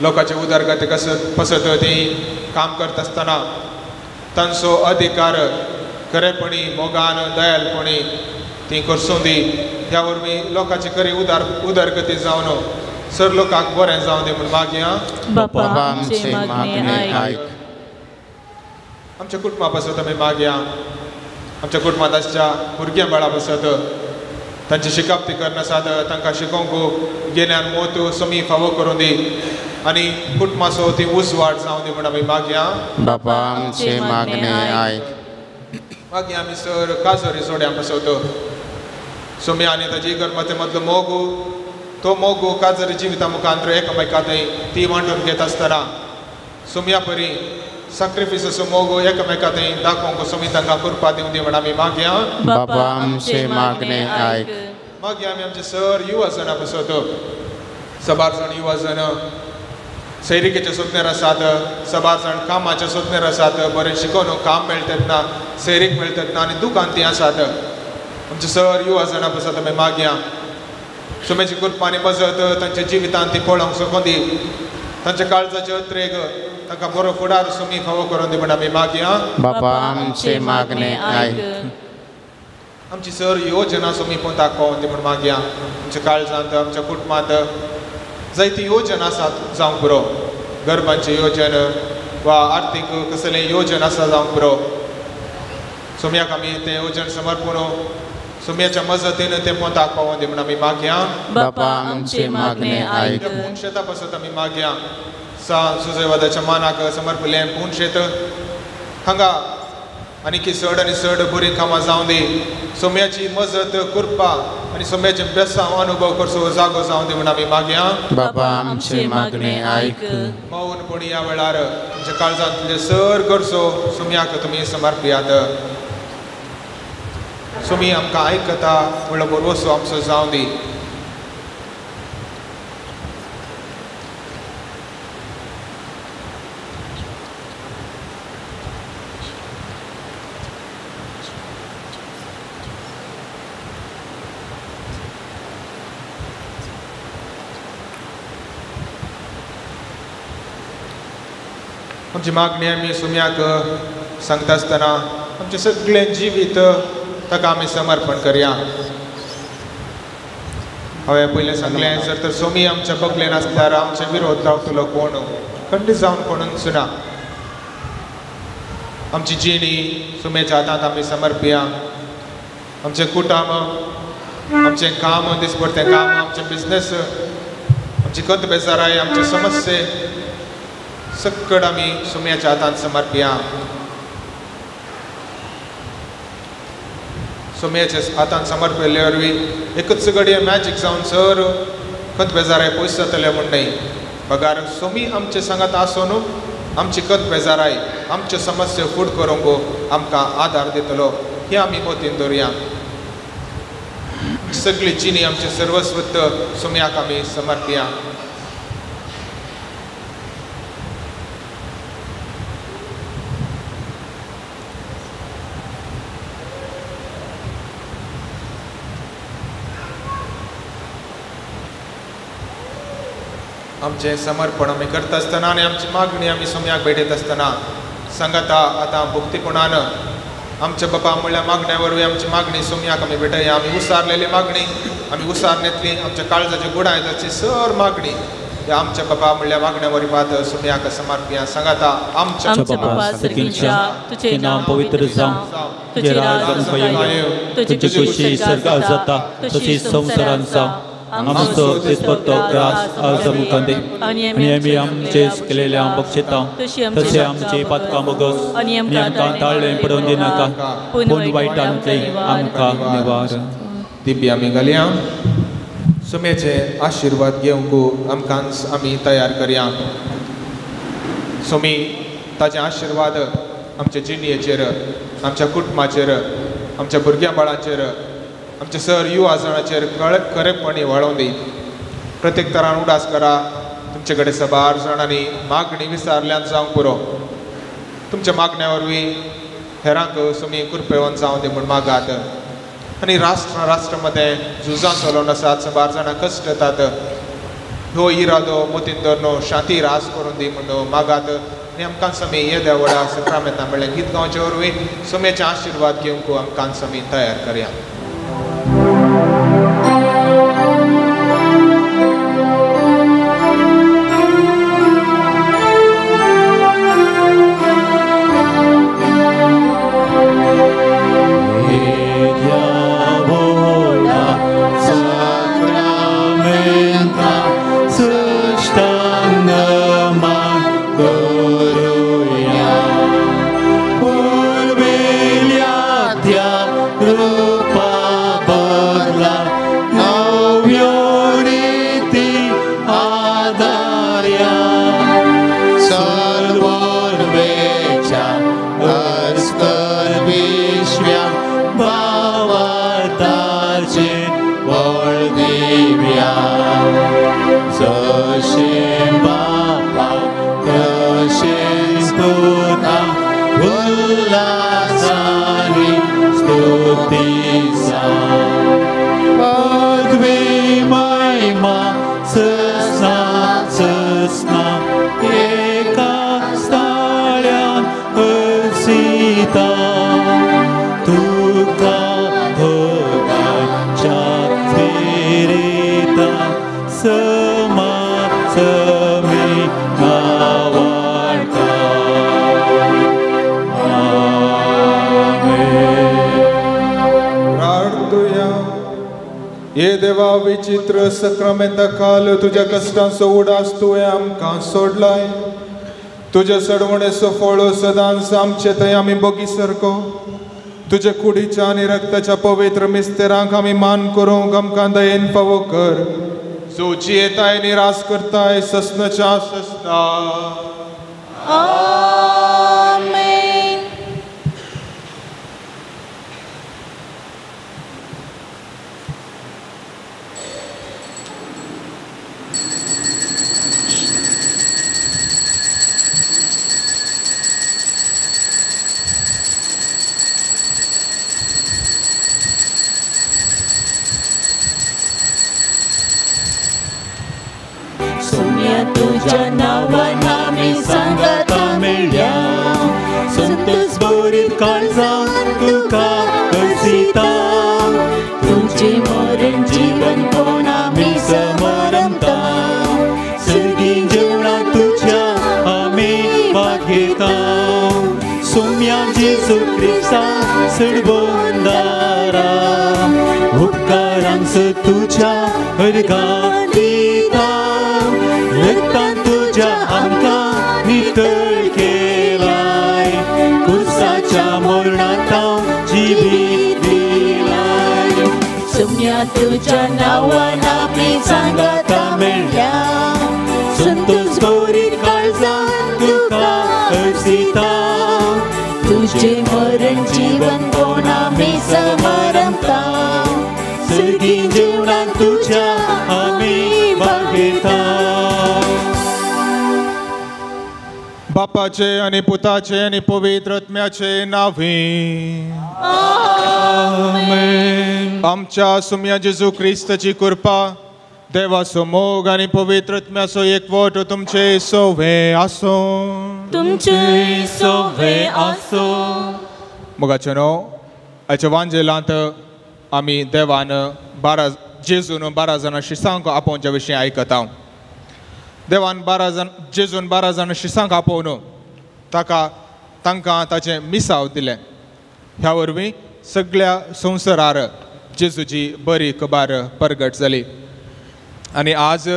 लोकांचे उदरगती पसत ती काम करता आसतना तांचो अधिकार खरेपणी मोगान दयालपणी ती करसूं दी. ह्या वरवीं लोकांची खरी उदरगती जावन सर लोकांक बरें जावं दी म्हण मागया बापा आमचे मागणे ऐक. आमच्या कुटुंबा बसत आमी मागया आमच्या कुटुंबांत आसच्या भुरग्यां बाळा बसत तांची शिकप ती करनासात तांकां शिकोवंक गिन्यान मोत समी फावो करूं दी आनी कुटुंबाचो ती उसवाड जावं दी म्हण आमी मागया बापा आमचे मागणे ऐक. मागीर आमी सर काजोरी सोड्या बसवतो सोमी आनी ताची गर्मते मदलो मोगू तो मोगू काजरी जिविता मुखांतर एकामेकांत ती वांटून घेत आसतना सोम्या परी सॅक्रिफीस असो मोगो एकामेकांत दाखोवंक सोमी तांकां कृपा दिवं दी म्हण आमी मागया बापा आमचे मागणे ऐक. मागीर आमी आमचे सर युवा जनां बसवतो सबार जाण युवा जन सैरिकेच्या सोदनेर आसात सबार जाण कामाच्या सोदनेर आसात बरें शिकोवन काम मेळटा तेन्ना सैरीक मेळटा तेन्ना आनी दुकान ती आसात आमचे सर युवा जनां बसत आमी मागया सोम्याची कृपा आनी मजत तांच्या जिवितांत ती पळोवंक सोकों दी तांच्या काळजाचे अत्रेक तांकां बरो फुडार सोमी फावो करून दी म्हण आमी मागया बापा आमचे मागणे ऐक. आमची सर योजना सोमी पोंताक पावोवन दी म्हण मागया आमच्या काळजांत आमच्या कुटुंबांत जायती योजना आसात जावंक पुरो गरबांचे योजन वा आर्थीक कसले योजन आसा जावंक पुरो सोम्याक आमी तें योजन समर्पूण सोम्याच्या मजतीन तें पोंताक पावोवन दी म्हण आमी मागया बापा आमचे मागणे ऐक. पुणशेता बसत आमी मागया सुजयवादाच्या मानाक समर्पले पुणशेत हांगा आनी की चड आनी चड बरी कामां जावं दी सोम्याची मजत कृपा आनी सोम्याचे बेसांव अनुभव करचो जागो जावं दी म्हण आमी मागया बापा आमचे मागणे ऐक. मौनपणी ह्या वेळार तुमच्या काळजांतले सर करचो सोम्याक तुमी समर्पियात. सोमी आमकां आयकता म्हणलो बरोसो आमचो जावं दी. आमची मागणी आमी सोम्याक सांगता आसतना आमचे सगळे जिवीत ताका आमी समर्पण करया. हांवें पयलें सांगलें जर तर सोमी आमच्या बगलेन आसल्यार आमचे विरोध रावतलो कोण खंडीत जावन कोणूच ना. आमची जिणी सोम्याच्या हातांत आमी समर्पिया. आमचें कुटुंब आमचें काम दिसपडतें काम आमचें बिजनेस आमची कत बेजाराय आमचे समस्ये सकट आमी सोम्याच्या हातांत समर्पिया. सोम्याच्या हातांत समर्पिल्ले वरवीं एकच घडये मॅजीक जावन सर कत बेजाराय पयस जातले म्हण न्हय बगार सोमी आमचे सांगात आसून आमची कत बेजाराय आमच्यो समस्या फूट करूंक आमकां आदार दितलो हें आमी मोतीन दवरया. सगळी जिणी आमचे सर्वस्वत सोम्याक आमी समर्पिया. आमचे समर्पण आमी करता आसतना आनी आमची मागणी आमी सोम्याक भेटयत आसतना सांगाता आतां भक्तीपणान आमच्या बापा म्हणल्यार मागण्या वरवीं आमची मागणी सोम्याक आमी भेटया. आमी उसारलेली मागणी आमी उसारनेतली आमच्या काळजाची गुणायताची सर मागणी आमच्या बापा म्हणल्यार मागण्या वरवीं पात सोम्याक समर्पिया. सांगाता आमच्या बापा सर्गीच्या तुझे नाम पवित्र जावं तुझे राज येवं तुझी खुशी सर्गार जाता तशी संवसारांत जावं. आमचो दिसपडटो ग्रास आज आमकां दी आनी आमी आमचे केलेल्या बक्षिता तशें आमची पातकां बोगस आनी आमकां ताळ्ळें पडोवन दिनाका पूण वायटांतली आमकां निवार. दिबी आमी घालया सुमेचे आशीर्वाद घेवंक आमकां आमी तयार करया सुमी ताजे आशीर्वाद आमच्या जिणयेचेर आमच्या कुटुंबाचेर आमच्या भुरग्यां बाळांचेर आमच्या सर युवा जणांचेर खरेपणी वाळोवन दी प्रत्येक तरान उडास करा तुमचे कडेन सबार जाणांनी मागणी विचारल्यान जावंक पुरो तुमच्या मागण्या वरवीं हेरांक सुमी कृपेवन जावं दी म्हूण मागात आनी राष्ट्रामध्ये झुजां चलोवन आसात सबार जाणां कश्ट येतात ह्यो इरादो मोतीन धरून शांती रास करून दी म्हणून मागात आनी आमकां समी येद्या व्हडा सक्रामेंतां म्हणलें गीत गांवचे वरवीं सुमेचे आशीर्वाद घेवंक आमकां समी तयार करया ये देवा विचित्र सक्रामेंता काल तुझ्या कष्टांचो उडास तुवें आमकां सोडलाय तुझ्या सडवणेचो फळ सदांच आमचे थंय आमी बोगी सारको तुझ्या कुडीच्या आनी रक्ताच्या पवित्र मिस्तेरांक आमी मान करूंक आमकां दयेन फावो कर जो जियेताय निराश करताय ससनाच्या ससना तुझ्या नावान आमी सांगता मेळ्या संतोष बरीत काळजां तुका हसिता तुझे मरण जीवन कोण आमी समरमता सर्गीं जेवणां तुझ्या आमी भाग घेता सोम्या जेजू क्रिस्ता सडबोंदारा उपकारांच तुझ्या अर्गां दिता रक्तान तुझ्या आमकां नितळ केलाय कुर्साच्या मरणांत जिवीत दिलाय सोम्या तुझ्या नांवान आमी सांगता मेळ्या संतोष बरीत काळजां तुका हसिता तुझे मरण जीवन कोण आमी समरमता सर्गीं जेवणां तुझ्या आमी भाग घेता बापाचे आणि पुताचे आणि पवित्र आत्म्याचे नावे आमेन आमच्या सुम्या जेजू ख्रिस्ताची कृपा देवाचो मोग आणि पवित्र आत्म्याचो एकवट तुमचे सोवे आसो तुमचे सोवे आसो मोगाचे न्हू आयच्या वांजेलांत आमी देवान जेजून 12 जाणां शिसांक आपोवच्या विशीं आयकता देवान 12 जाण शिसांक आपोवन तांकां ताचें मिसाव दिलें ह्या वरवीं सगळ्या संवसारार जेजूची बरी खबर परगट जाली आनी आज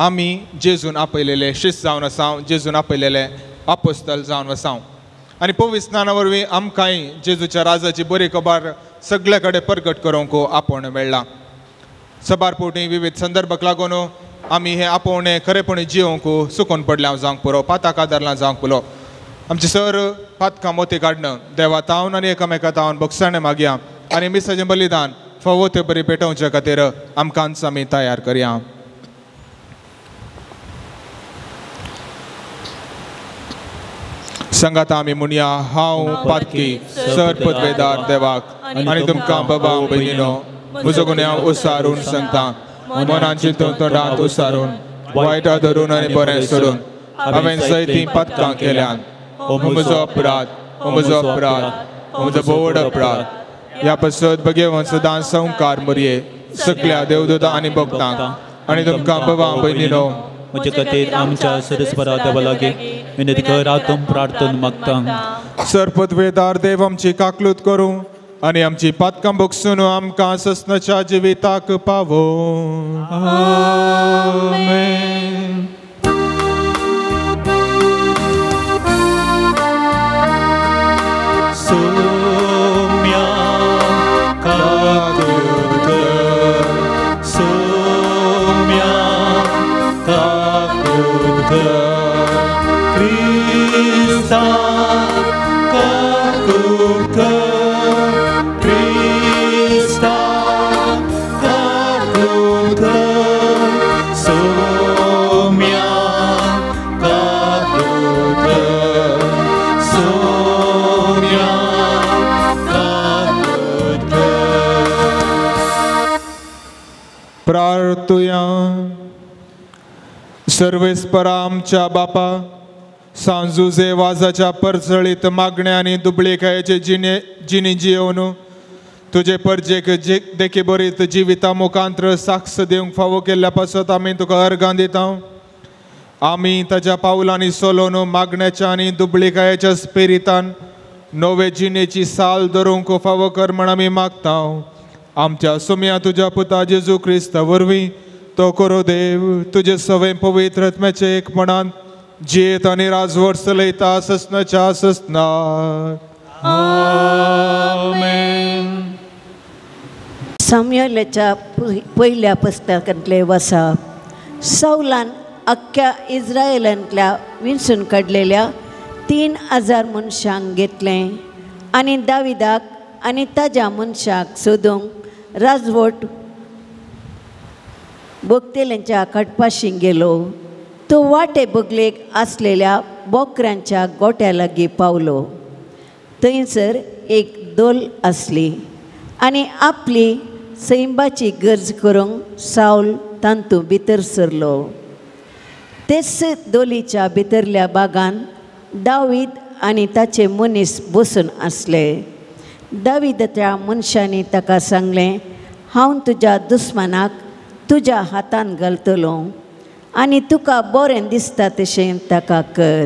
आमी जेजून आपयलेले शिस जावन आसा जेजून आपयलेले अपोस्तल जावन आसा आनी पवित्र स्नाना वरवीं आमकांय जेजूच्या राजाची बरी खबर सगळे कडेन प्रगट करूंक आपोवणें मेळ्ळां. सबारपोटी विविध संदर्भाक लागून आमी हे आपोवणें खरेपणी जिवंक सुकून पडल्या जावंक पुरो, पाताक आदारला जावंक पुरो. आमचे सर पातकां मोती काडणं देवा तावन आनी एकामेका तावन बक्षाणें मागया आनी मिसाचें बलिदान फावो त्यो बरी पेटोवचे खातीर आमकांच आमी तयार करया. संगात आमी म्हणया, हांव पातकी सर पदवेदार देवाक आनी तुमकां बाबा भयणीनो म्हजो गुन्यांव उसारून सांगता. मनान चिंतून तोंडांत उसारून वायट धरून आनी बरें सोडून हांवें जायतीं पातकां केल्यान. हो म्हजो अपराध, हो म्हजो अपराध, हो म्हजो बोड अपराध. ह्या पसत भगेवन सदां संकार मरये सगळ्या देवदूतां आनी भक्तांक आनी तुमकां बाबा भयणीनो म्हजे खातीर आमच्या सरस्वरा देवा लागीं विनंती कर, आतून प्रार्थना मागता. सर पदवेदार देव आमची काकलूत करूं आनी आमची पातकां बगसून आमकां ससनाच्या जिविताक पावो. आमेन. सोम्या काकूत कर, सोम्या काकूत कर, क्रिस्ता काकूत कर, क्रिस्ता काकूत कर, सोम्या काकूत कर, सोम्या काकूत कर. प्रार्थुया. सर्वेस्परा आमच्या बापा, सांजुजे वाजाच्या परचळीत मागण्या आनी दुबळेकायेचे जिणी जियोवन तुजे परजेक देखी बरीत जिविता मुखांतर साक्ष दिवंक फावो केल्ल्या पासत आमी तुका अर्गां दिता. आमी ताच्या पावलांनी सोलोवन मागण्याच्या आनी दुबळेकायेच्या स्पिरितान नवे जिणेची साल धरूंक फावो कर म्हण आमी मागता. आमच्या सुम्या तुज्या पुता जेजू क्रिस्ता वरवीं तो करो देव तुजे सवे पवित्र आत्म्याचे एकपणान जियेत आनी राजवट चलयता ससनाच्या ससनार. आमेन. सामुएलाच्या पहिल्या पुस्तकांतले वचप. सौलान अख्ख्या इस्रायेलांतल्या विंचून काडलेल्या 3000 मनशांक घेतले आनी दाविदाक आनी ताज्या मनशाक सोदूंक राजवट बोगतेल्यांच्या काडपाशी गेलो. तो वाटे बगलेक आसलेल्या बोकऱ्यांच्या गोट्या लागीं पावलो. थंयसर एक दोल आसली आनी आपली सैंबाची गरज करूंक साऊल तांतू भितर सरलो. तेच दोलीच्या भितरल्या भागान दावीद आनी ताचे मनीस बसून आसले. दाविदाच्या मनशांनी ताका सांगलें, हांव तुज्या दुस्मानाक तुज्या हातान घालतलो आनी तुका बरें दिसता तशें ताका कर.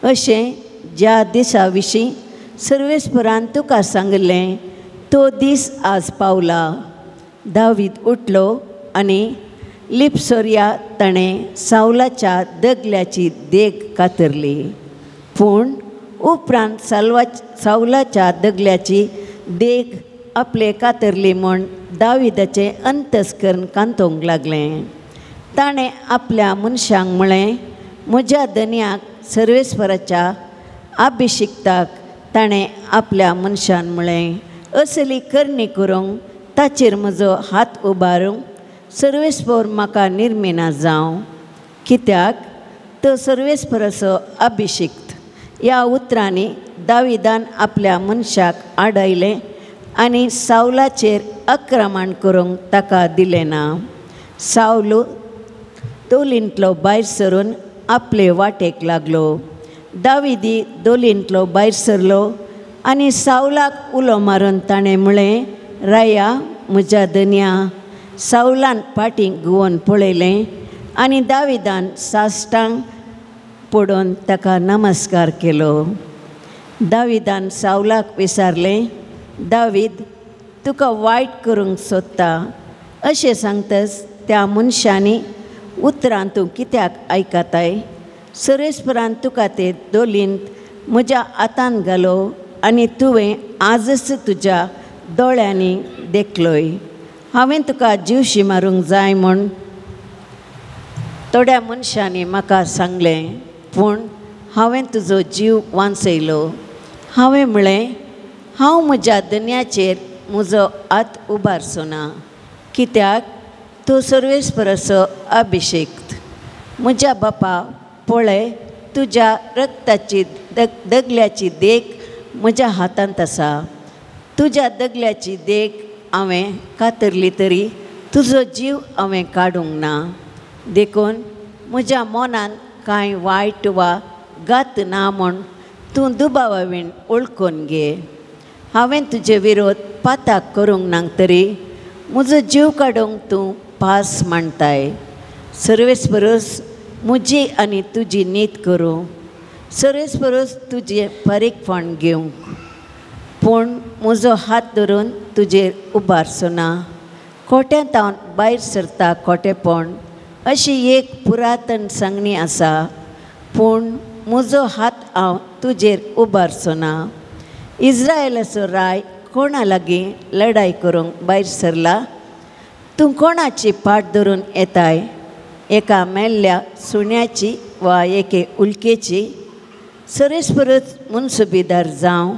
अशें ज्या दिसा विशीं सर्वेस्परान तुका सांगलें तो दीस आज पावला. दावीद उठलो आनी लिपसोर्या ताणें सावलाच्या दगल्याची देग कातरली. पूण उपरांत सावलाच्या दगल्याची देग आपले कातरली म्हूण दाविदाचें अंतस्करण कांतोवंक लागलें. ताणें आपल्या मनशांक म्हळें, म्हज्या धन्याक सर्वेस्पराच्या अभिशिक्ताक ताणें आपल्या मनशान म्हळें, असली करणी करूंक ताचेर म्हजो हात उबारूंक सर्वेस्पर म्हाका निर्मिना जावं. कित्याक तो सर्वेस्पराचो अभिशिक्त. ह्या उतरांनी दाविदान आपल्या मनशाक आडयलें आनी सावलाचेर आक्रमण करूंक ताका दिलें ना. सावलो दोलींतलो भायर सरून आपले वाटेक लागलो. दाविदी दोलींतलो भायर सरलो आनी सावलाक उलो मारून ताणें म्हळें, राया म्हज्या धन्या. सावलान फाटीं घुंवोन पळयलें आनी दाविदान साश्टांग पडून ताका नमस्कार केलो. दाविदान सावलाक विचारलें, दावीद तुका वायट करूंक सोदता अशें सांगतस त्या मनशांनी उतरां तूं कित्याक आयकताय? सर्वेस्परान तुका ते दोलींत म्हज्या हातान घालो आनी तुवें आजच तुज्या दोळ्यांनी देखलोय. हांवें तुका जीवशी मारूंक जाय म्हूण थोड्या मनशांनी म्हाका सांगलें, पूण हांवें तुजो जीव वांचयलो. हांवें म्हळें, हांव म्हज्या धन्याचेर म्हजो हात उबारचो ना, कित्याक तो सर्वेस्पराचो अभिशेक्त. म्हज्या बापा, पळय, तुज्या रक्ताची दगल्याची देख म्हज्या हातांत आसा. तुज्या दगल्याची देख हांवें कातरली तरी तुजो जीव हांवें काडूंक ना. देखून म्हज्या मनान कांय वायट वा घात ना म्हूण तूं दुबावावीण ओळखून घे. हांवें तुजे विरोध पाताक करूंक ना तरी म्हजो जीव काडूंक तूं पास मांडताय. सर्वेस्परस म्हजी आनी तुजी नीत करूं, सर्वेस्परस तुजें फारीकपण घेवंक. पूण म्हजो हात धरून तुजेर उबारचो ना. खोट्यांत हांव भायर सरता खोटेपण अशी एक पुरातन सांगणी आसा, पूण म्हजो हात हांव तुजेर उबारचो ना. इस्रायलाचो राय कोणा लागीं लढाई करूंक भायर सरला? तूं कोणाची फाट धरून येताय? एका मेल्ल्या सुण्याची वा एके उल्केची? सर्वेस्परस मुनसुबेदार जावं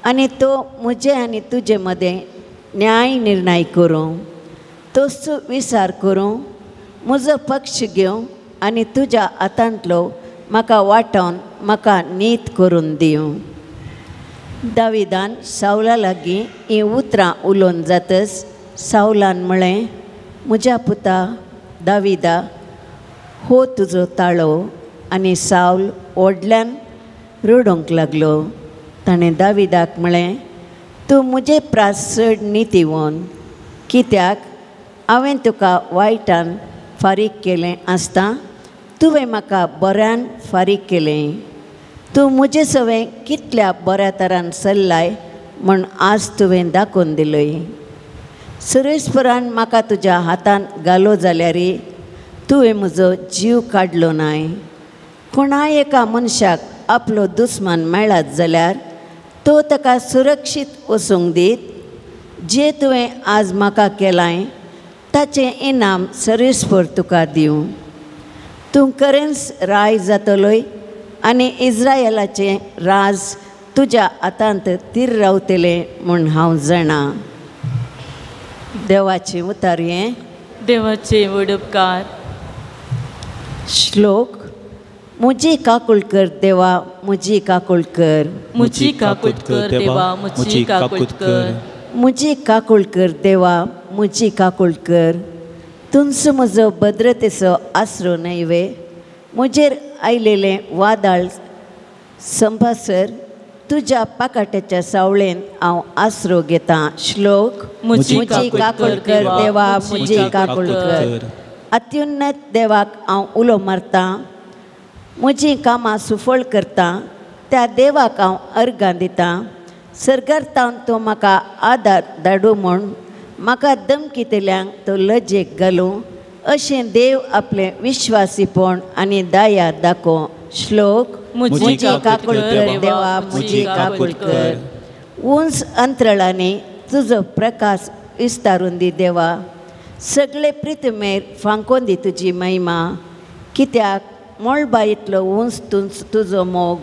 आनी तो म्हजे आनी तुजे मदें न्याय निर्णय करूं. तोच विचार करूं, म्हजो पक्ष घेवं आनी तुज्या हातांतलो म्हाका वांटोवन म्हाका नीत करून दिवं. दाविदान सावला लागीं हीं उतरां उलोवन जातच सावलान म्हळें, म्हज्या पुता दाविदा, हो तुजो ताळो. आनी सावल व्हडल्यान रडोंक लागलो. ताणें दाविदाक म्हळें, तूं म्हजे प्रास चड नितीवन, कित्याक हांवें तुका वायटान फारीक केलें आसता तुवें म्हाका बऱ्यान फारीक केलें. तूं म्हजें सवें कितल्या बऱ्या तरान चल्लाय म्हूण आज तुवें दाखोवन दिलय. सर्वेस्परान म्हाका तुज्या हातांत घालो जाल्यार तुवें म्हजो जीव काडलो नाय. कोणाय एका मनशाक आपलो दुस्मान मेळत जाल्यार तो ताका सुरक्षीत वचूंक दीत. जें तुवें आज म्हाका केलां ताचें इनाम सर्वेस्पर तुका दिवं. तूं खरेंच राय जातलोय आनी इस्रायलाचें राज तुज्या हातांत तीर रावतलें म्हूण हांव जाणा. देवाचें उतार हें. देवाचे वडपकार. श्लोक. म्हजी काकूळ कर देवा, म्हजी काकूळ कर. म्हजी काकूळ कर देवा, म्हजी काकूळ कर. म्हजी काकूळ कर देवा, म्हजी काकूळ कर. तुमचो म्हजो भद्रतेचो आसरो न्हय. म्हजेर आयलेलें वादळ संभासर तुज्या पाकाट्याच्या सावळेन हांव आसरो घेतां. श्लोक. म्हजी काकूळ कर देवा, म्हजी काकूळ कर. अत्युन्नत देवाक हांव उलो मारतां. म्हजीं कामां सुफळ करतां. त्या देवाक हांव अर्गां दितां. सर्गार्थावन तो म्हाका आदार धाडूं म्हूण म्हाका धमकितल्यांक तो लजेक घालूं. अशें देव आपलें विश्वासीपण आनी दया दाखोव. श्लोक. म्हजी काकूळ कर देवा, म्हजी काकूळ कर. उंच अंतराळांनी तुजो प्रकाश विस्तारून दी देवा. सगळे पृथ्वीमेर फांकोवन दी तुजी महिमा. कित्याक मोळबाईतलो उंच तुजो मोग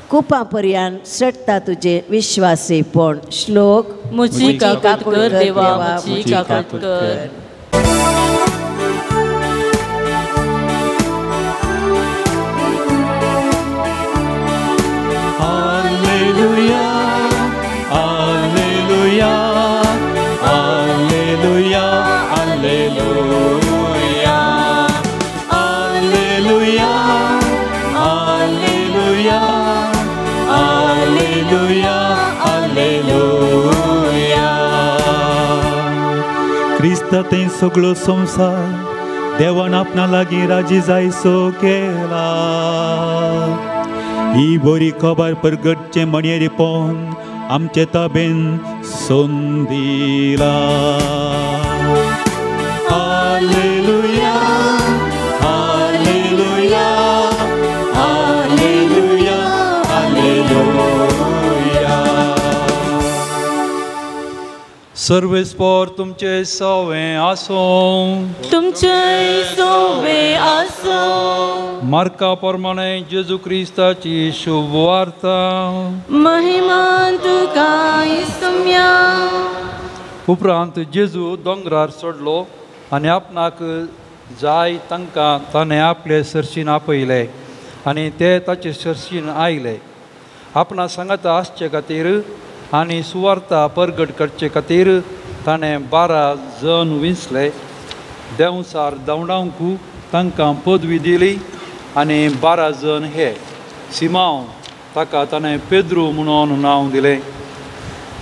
कुपां पर्यंत सडटा तुजें विश्वासीपण. श्लोक. म्हजी काकूळ कर देवा, म्हजी काकूळ कर. Alleluia, Alleluia, Alleluia, Alleluia, Alleluia, Alleluia, Alleluia, Alleluia. Krista tem soglo संसार देवान आपणा लागीं राजी जायसो केला. ही बरी खबर परगटचे म्हणयेरीपण आमचे ताबेन सोन दिला. Hallelujah, hallelujah, hallelujah, hallelujah. सर्वेस्पर तुमचे सवे आसूं तुमचे सोवे आसो मार्का प्रमाणे जेजू क्रिस्ताची शुभ वार्ता महिमा तुका इसुम्या उपरांत जेजू दोंगरार सोडलो आनी आपणाक जाय तांकां ताणें आपले सर्शीन आपयले आनी ते ताचे सर्शीन आयले. आपणा सांगाता आसचे खातीर आनी सुवार्ता परगट करचे खातीर ताणें 12 जण विंचले. देंवसार धांवडावंक तांकां पदवी दिली आनी 12 जण हे. सिमांव ताका ताणें पेद्रू म्हणून नांव दिलें.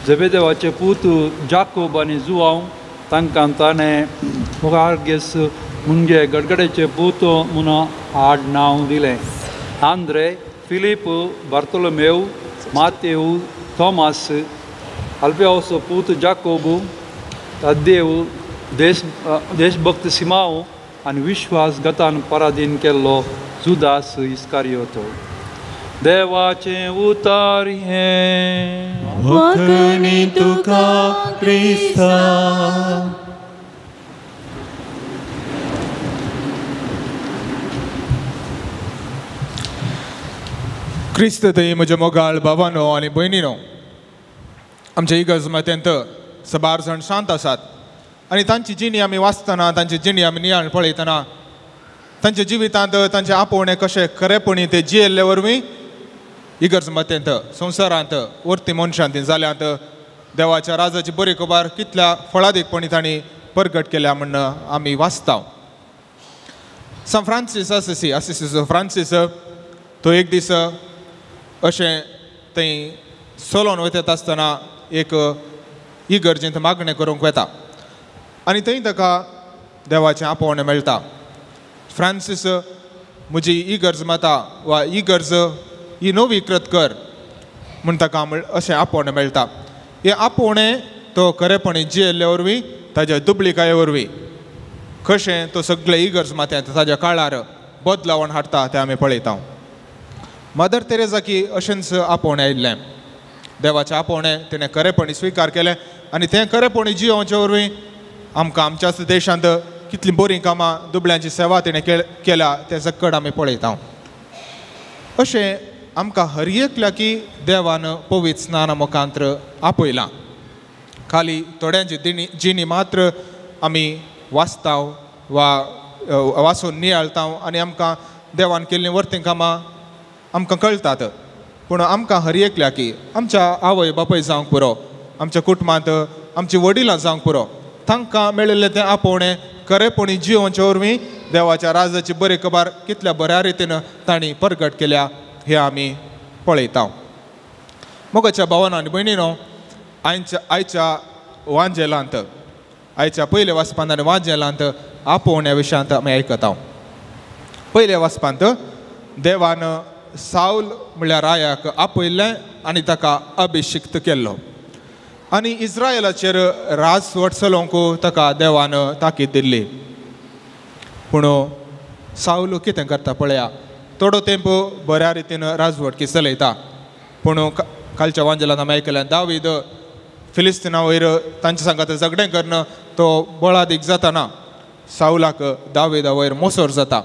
झेबेदेवाचे पूत जाकोब आनी जुआंव तांकां ताणें बोआर्गेस म्हणजे गडगड्याचे पूत म्हणून आड नांव दिलें. आंद्रे, फिलीप, बार्तोलोमेव, मातेव, थॉमास, अल्फेओसो पूत जाकोब, तद्देव, देशभक्त सिमांव आनी विश्वासघातान पराधीन केल्लो जुदास इस्कारियोतो. देवाचें उतार हें वखणी तुका क्रिस्ता. क्रिस्त थंय म्हज्या मोगाळ भावानो आनी भयणीनो, आमच्या इगर्ज अत्यंत सबार जाण शांत आसात आनी तांची जिणी आमी वाचतना, तांची जिणी आमी नियाळ पळयतना, तांच्या जिवितांत तांचे आपोवणे कशें खरेपणी ते जियेल्ले वरवीं इगर्ज अत्यंत संवसारांत वर्ती मनशांत जाल्यांत देवाच्या राजाची बरी खबर कितल्या फळादीकपणी तांणी परगट केल्या म्हण आमी वाचता. सान फ्रांसीस असिसी फ्रांसीस तो एक दीस अशें थंय चलोन वतात आसतना एक इगर्जेंत मागणें करूंक वता आनी थंय ताका देवाचें आपोवणें मेळटा. फ्रांसीस म्हजी इगर्ज माता वा इगर्ज ही नवी कृत कर म्हूण ताका अशें आपोवणें मेळटा. हें आपोवणें तो खरेपणी जियेल्ले वरवीं ताच्या दुबळिकाये वरवीं कशें तो सगळे इगर्ज मात्यांत ताच्या काळार बदलावण हाडटा तें आमी पळयता. मदर तेरेजाकी अशेंच आपोवणें आयिल्लें. देवाचें आपोवणें तिणें खरेपणी स्विकार केलें आनी तें खरेपणी जियोवचे वरवीं आमकां आमच्याच देशांत कितलीं बरीं कामां दुबळ्यांची सेवा तिणें केल्या तें सकट आमी पळयता. अशें आमकां हर एकल्या की देवान पवित्र स्नाना मुखांत्र आपयलां. खाली थोड्यांची जिणी मात्र आमी वाचता वा वाचून नियाळता आनी आमकां देवान केल्लीं वर्तीं कामां आमकां कळटात. पूण आमकां हर एकल्या की आमच्या आवय बापूय जावंक पुरो, आमच्या कुटुंबांत आमची वडिलां जावंक पुरो, तांकां मेळिल्लें तें आपोवणें खरेपणी जियोवचे वरवीं देवाच्या राजाची बरी खबर कितल्या बऱ्या रितीन तांणी परगट केल्या हें आमी पळयता. मोगाच्या भावांनो आनी भयणीनो, आयच्या वांजेलांत आयच्या पयल्या वाचपांत आनी वांजेलांत आपोवण्या विशयांत आमी आयकता. पयल्या वाचपांत देवान साऊल म्हळ्यार रायाक आपयल्लें आनी ताका अभिशिक्त केल्लो आनी इस्रायलाचेर राजवट चलोवंक ताका देवान ताकीद दिल्ली. पूण साऊल कितें करता पळया. थोडो तेंप बऱ्या रितीन राजवट चलयता. पूण कालच्या वांजेलांत आमी आयकलें दावीद फिलिस्तिना वयर तांचे सांगात झगडें करन तो बळादीक जाताना साऊलाक दावीदा वयर मोसोर जाता.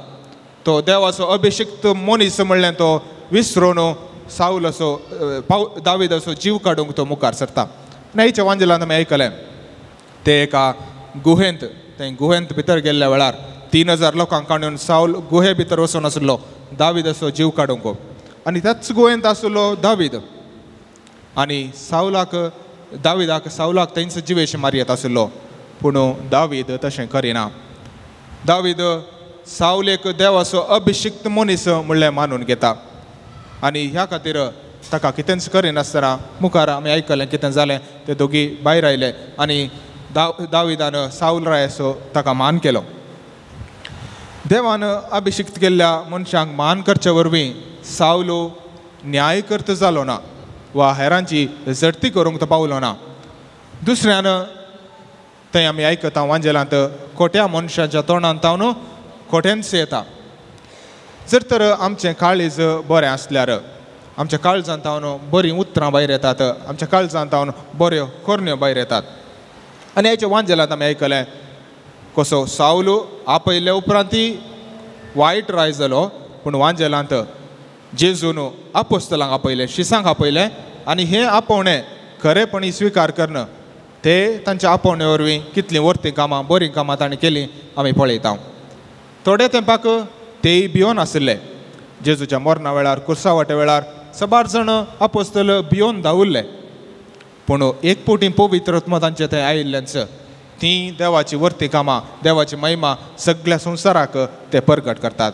तो देवाचो अभिशिक्त मनीस म्हणलें तो विसरून साऊल असो दावीद असो जीव काडूंक तो मुखार सरता. न्हयच्या वांजेलांत आमी आयकलें ते एका गुहेंत थंय गुहेंत भितर गेल्ल्या वेळार 3000 लोकांक काडून साऊल गुहे भितर वचून आसलो दावीद असो जीव काडूंक आनी त्याच गुहेंत आसलो दावीद आनी दाविदाक साऊलाक थंयच जिवेश मारयत आसलो. पूण दावीद तशें करिना. दावीद साऊलेक देवाचो अभिशिक्त मनीस म्हणलें मानून घेता आनी ह्या खातीर ताका कितेंच करिनासतना मुखार आमी आयकलें कितें जालें. ते दोगी भायर आयले आनी दाविदान साऊल रायाचो ताका मान केलो. देवान अभिशिक्त केल्ल्या मनशांक मान करचे वरवीं साऊल न्यायकर्ता जालो ना वा हेरांची झडती करूंक तो पावलो ना. दुसऱ्यान थंय आमी आयकता वांजेलांत खोट्या मनशाच्या तोंडांत तावन खोट्यांच येता. जर तर आमचें काळीज बरें आसल्यार आमच्या काळजांत तावन बरीं उतरां भायर येतात, आमच्या काळजांत तावन बऱ्यो कोरण्यो भायर येतात. आनी हेच्या वांजेलांत आमी आयकलें कसो सावलो आपयले उपरांत वायट राय जालो पूण वांजेलांत जेजून आपोस्तलांक आपयलें शिसांक आपयलें आनी हें आपोवणें खरेपणी स्विकार करणं ते तांच्या आपोवणे वरवीं कितलीं वर्ती कामां बरीं कामां ताणें केलीं आमी पळयता थोडे तेंपाक तेय भियोन आशिल्ले जेजूच्या मरणा वेळार कुर्सावाटे वेळार सबार जाण आपोस्तल भियोन धांवुरले पूण एक पोटी पवित्र आत्मा तांचे थंय आयिल्ल्याच तीं देवाची वर्ती कामां देवाची महिमा सगळ्या संवसाराक ते परगट करतात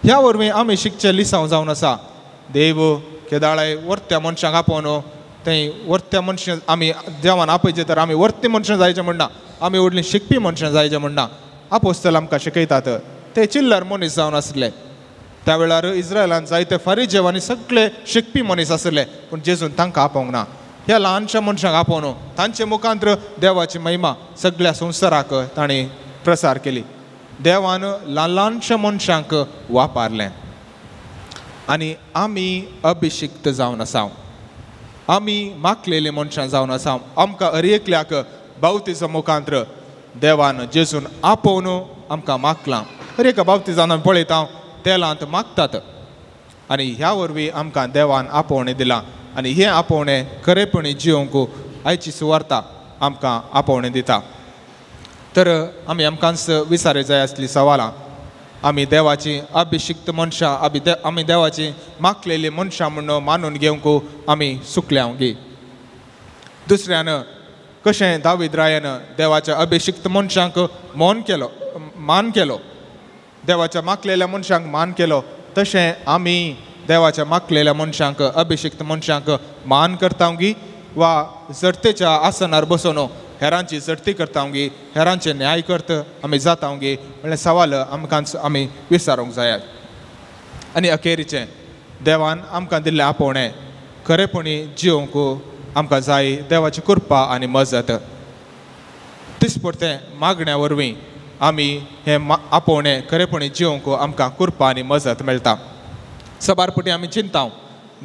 ह्या वरवीं आमी शिकचे लिसांव जावन आसा देव केदाळे वर्त्या मनशांक आपोवन थंय वर्त्या मनशां आमी देवान आपयचे तर आमी वर्ते मनशां जायचे म्हणना आमी व्हडलीं शिकपी मनशां जायचे म्हणना आपोस्तल आमकां शिकयतात ते चिल्लर मनीस जावन आसले त्या वेळार इस्रायलांत जायते फारिजेव आनी सगळे शिकपी मनीस आसले पूण जेजून तांकां आपोवंक ना ह्या ल्हानशा मनशांक आपोवन तांचे मुखांत्र देवाची महिमा सगळ्या संवसाराक ताणें प्रसार केली देवान ल्हान ल्हानशा मनशांक वापरलें आनी आमी अभिशिक्त जावन आसा आमी माखलेली मनशां जावन आसा आमकां हर एकल्याक बावतीच्या मुखांत्र देवान जेजून आपोवन आमकां मागलां हर एका बावतीजान आमी पळयता तेलांत मागतात आनी ह्या वरवीं आमकां देवान आपोवणें दिलां आनी हें आपोवणें खरेपणी जिवंक आयची सुवार्ता आमकां आपोवणें दिता तर आमी आमकांच विचारूं जाय आसलीं सवालां आमी देवाची अभिशिक्त मनशां आमी देवाची माखलेली मनशां म्हणून मानून घेवंक आमी सुकल्यांव गी दुसऱ्यान कशें दावीद रायन देवाच्या अभिशिक्त मनशांक मान केलो देवाच्या माखलेल्या मनशांक मान केलो तशें आमी देवाच्या माखलेल्या मनशांक अभिशिक्त मनशांक मान करतांगी वा जडतेच्या आसनार बसून हेरांची जडती करतांगी हेरांचे न्याय करत आमी जातांगी म्हणल्यार सवाल आमकांच आमी विचारूंक जाय आनी अखेरीचें देवान आमकां दिल्लें आपोवणें खरेपणी जिवंक आमकां जाय देवाची कृपा आनी मजत दिसपरतें मागण्या वरवीं आमी हें आपोवणें खरेपणी जिवंक आमकां कृपा आनी मजत मेळटा सबारपटी आमी चिंताव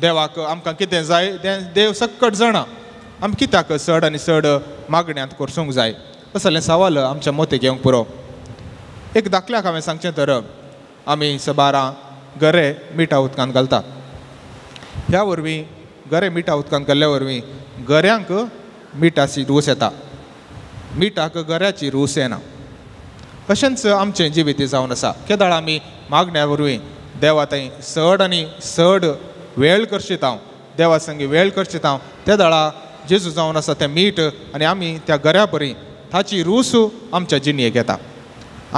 देवाक आमकां कितें जाय देव सक्कट जाणा आमी कित्याक चड आनी चड मागण्यांत करसूंक जाय असलें सवाल आमच्या मती घेवंक पुरो एक दाखल्याक हांवें सांगचें तर आमी सबारां गरे मिठा उदकांत घालता ह्या वरवीं गरे मिठा उदकांत घाल्ल्या वरवीं गऱ्यांक मिठाची रूच येता मिठाक गऱ्याची रूच येना अशेंच आमचें जिवीत जावन आसा केदाळ आमी मागण्या वरवीं देवा थंय चड आनी चड वेळ करशीत हांव देवा संगी वेळ करशीत हांव त्या दाळा जेजू जावन आसा तें मीठ आनी आमी त्या गऱ्या बरी ताची रूच आमच्या जिणयेक येता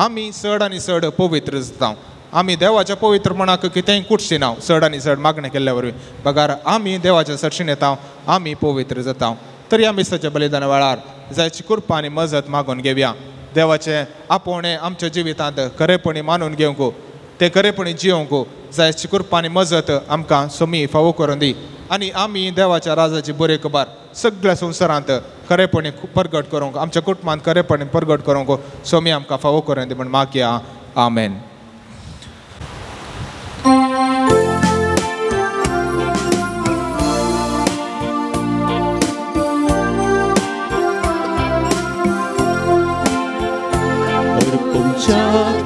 आमी चड आनी चड पवित्र जाता आमी देवाच्या पवित्रपणाक कितेंय कुटशी ना चड आनी चड मागणें केल्ल्या वरवीं बगार आमी देवाच्या सरशीन येता आमी पवित्र जाता तरी आमी सच्या बलिदाना वेळार जायची कृपा आनी मजत मागून घेवया देवाचें आपोवणें आमच्या जिवितांत खरेपणी मानून घेवंक ते खरेपणी जिवंक जायची कृपा आनी मजत आमकां सोमी फावो करून दी आनी आमी देवाच्या राजाची बरे खबर सगळ्या संवसारांत खरेपणी परगट करूंक आमच्या कुटुंबांत खरेपणी परगट करूंक सोमी आमकां फावो करून दी म्हण मागया आमेन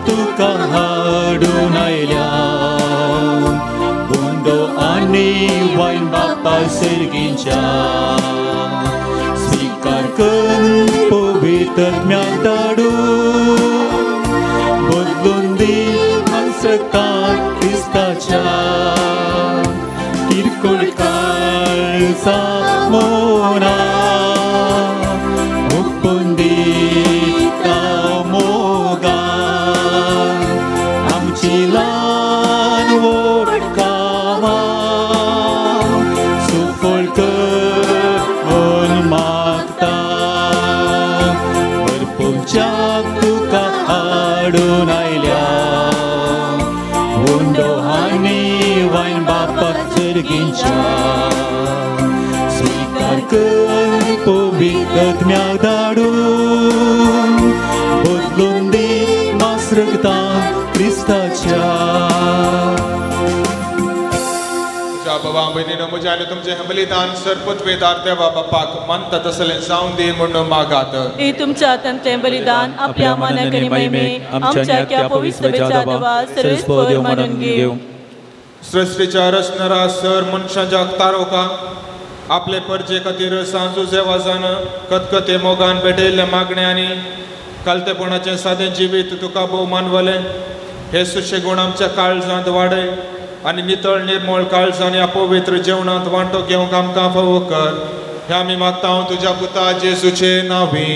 तुका हाडून आयल्या गुंडो आनी वायन बापा सर्गींच्या स्वीकार कर पवित्रत्म्याक धाडू बदलून दी मानसकां क्रिस्ताच्या किरकोळ काळजा मोना ओपून दी तुका हाडून आयल्या हुंडो आनी वायन बापाक सर्गींच्या स्वीकार कर पवित्रत्म्याक धाडून बदलून दी मासरगतां क्रिस्ताच्या बाबा भावेनीनो म्हज्या आनी तुमचें हें बलिदान सर्पत्वेदार देवा बापाक मानता तसलें जावं दी म्हणून मागात. हे तुमच्या हातांतलें बलिदान आपल्या मानाक आनी महिमेक आमच्या त्या पवित्र बेच्या देवा सर्वेस्पर मानून घेव. सृष्टीच्या रचणारा सर मनशांच्या तारोका आपले परजे खातीर सांजू सेवाजान खतखते मोगान भेटयल्ले मागणे आनी कालतेपणाचें सादें जिवीत तुका भोव मानवलें. हे सुशेगूण आमच्या काळजांत वाडय आनी नितळ निर्मळ काळजांनी अपवित्र जेवणांत वांटो घेवंक आमकां फावो कर. हें आमी मागता तुज्या पुता जेजूचे नांवी.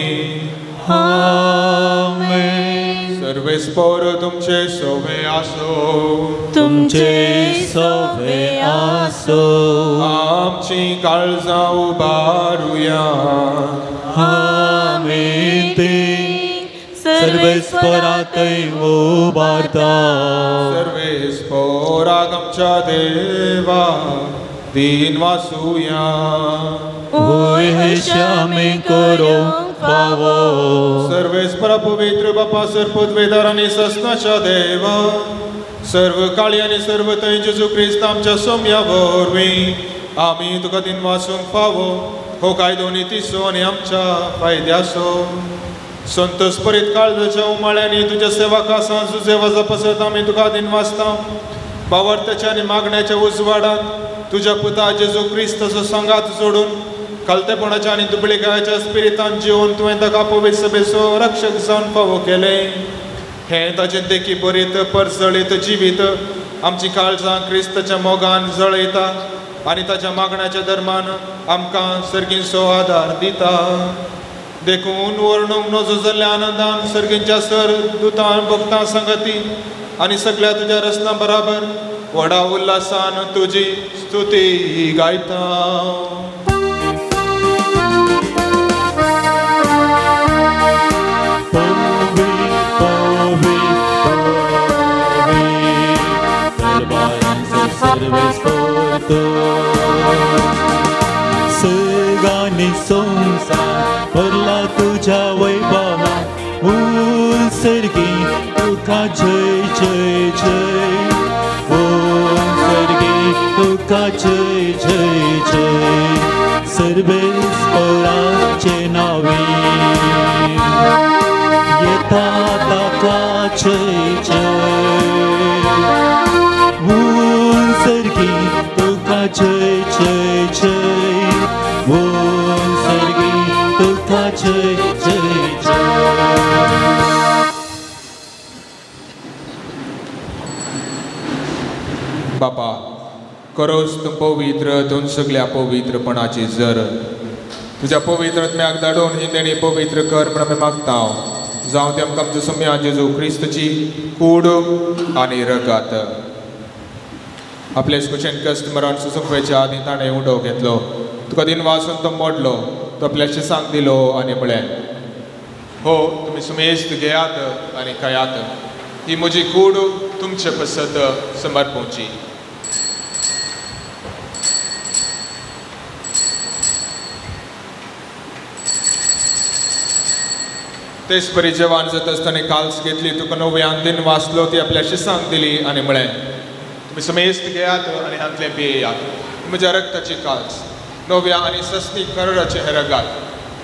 आमेन. सर्वेस्पर तुमचे सोवे आसो. तुमचे सोवे आसो. आमची काळजां उबारुया. आमेन. ते सर्वेस्परातय उबारता. सर्वेस्पराक आमच्या देवा दीन वासुया. होय हेशे आमी करूंक फावो. सर्वेस्परा पवित्र बापा सर्पत्वेदार आनी सस्नाच्या देवा सर्व काळी आनी सर्व थंय जेजू क्रिस्त आमच्या सोम्या वरवीं आमी तुका दिन वासूंक फावो. हो कायदो नितीसो आनी आमच्या फायद्याचो. संतोष परीत काळजाच्या उमाळ्यांनी तुज्या सेवका सांजू सेवा जपसत आमी तुका दिन वाचता. बावर्ताच्या आनी मागण्याच्या उजवाडांत तुज्या पुता जेजू क्रिस्ताचो संगात जोडून कालतेपणाच्या आनी दुबळेकायाच्या स्पिरितान जिवन तुवें ताका पवित्र सभेचो रक्षक जावन फावो केलें. हें ताचें देखी बरीत परजळीत जिवीत आमची काळजां क्रिस्ताच्या मोगान जळयता आनी ताच्या मागण्याच्या धर्मान आमकां सर्गींचो आदार दिता. देखून वर्णूंक नजो जाल्ल्या आनंदान सर्गींच्या सर दुतां भक्तां संगती आनी सगळ्या तुज्या रसना बराबर व्हडा उल्हासान तुजी स्तुती गायता. सगानी संसार भरला तुझ्या वैभवात. ऊन सर्गी तुका जय जय जय. ऊन सर्गी तुका जय जय जय. सर्वेस्पराचे नावी येता ताका जय जय. ऊन सर्गी तुका जय जय जय. ऊन सर्गी तुका जय जय जय. बापा करोस तूं पवित्र दोन सगळ्या पवित्रपणाची जर तुज्या पवित्रत्म्याक धाडून ही देणी पवित्र कर म्हण आमी मागता. जावं ती आमकां आमच्या सम्या जेजू क्रिस्तची कूड आनी रगत. आपले कुशेन कस्टमरान सुसुंकवेच्या आदी ताणें उडो घेतलो. तुका दिन वासून तो मोडलो. तो आपल्या शिसांक दिलो आनी म्हळें हो तुमी सुमेस्त घेयात आनी खायात. ही म्हजी कूड तुमचे पसत समर्पोवची. तेच परी जेवण जाता आसतना काल्स घेतली तुका नव्यान दिन वाचलो ती आपल्या शिसांक दिली आनी म्हळें तुमी समेस्त घेयात आनी हांतलें पियेयात. म्हज्या रक्ताची काल्स नव्या आनी सस्ती करडाचे हे रगात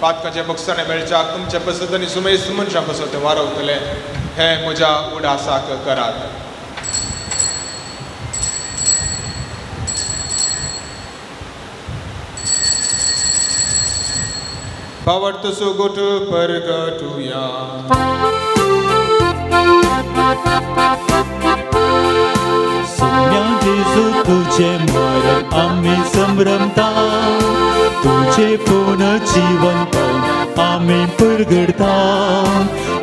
पातकाचे बक्षाणे मेळच्याक तुमचे पसत आनी सुमेस्त मनशां पसत वारवतले. हें म्हज्या उडासाक करात. पावट तसो गोट परगटुया. सम्या जेजू तुझे मरण आम्ही संभ्रमता. तुझे पूर्ण जीवन पावन आम्ही परगडता.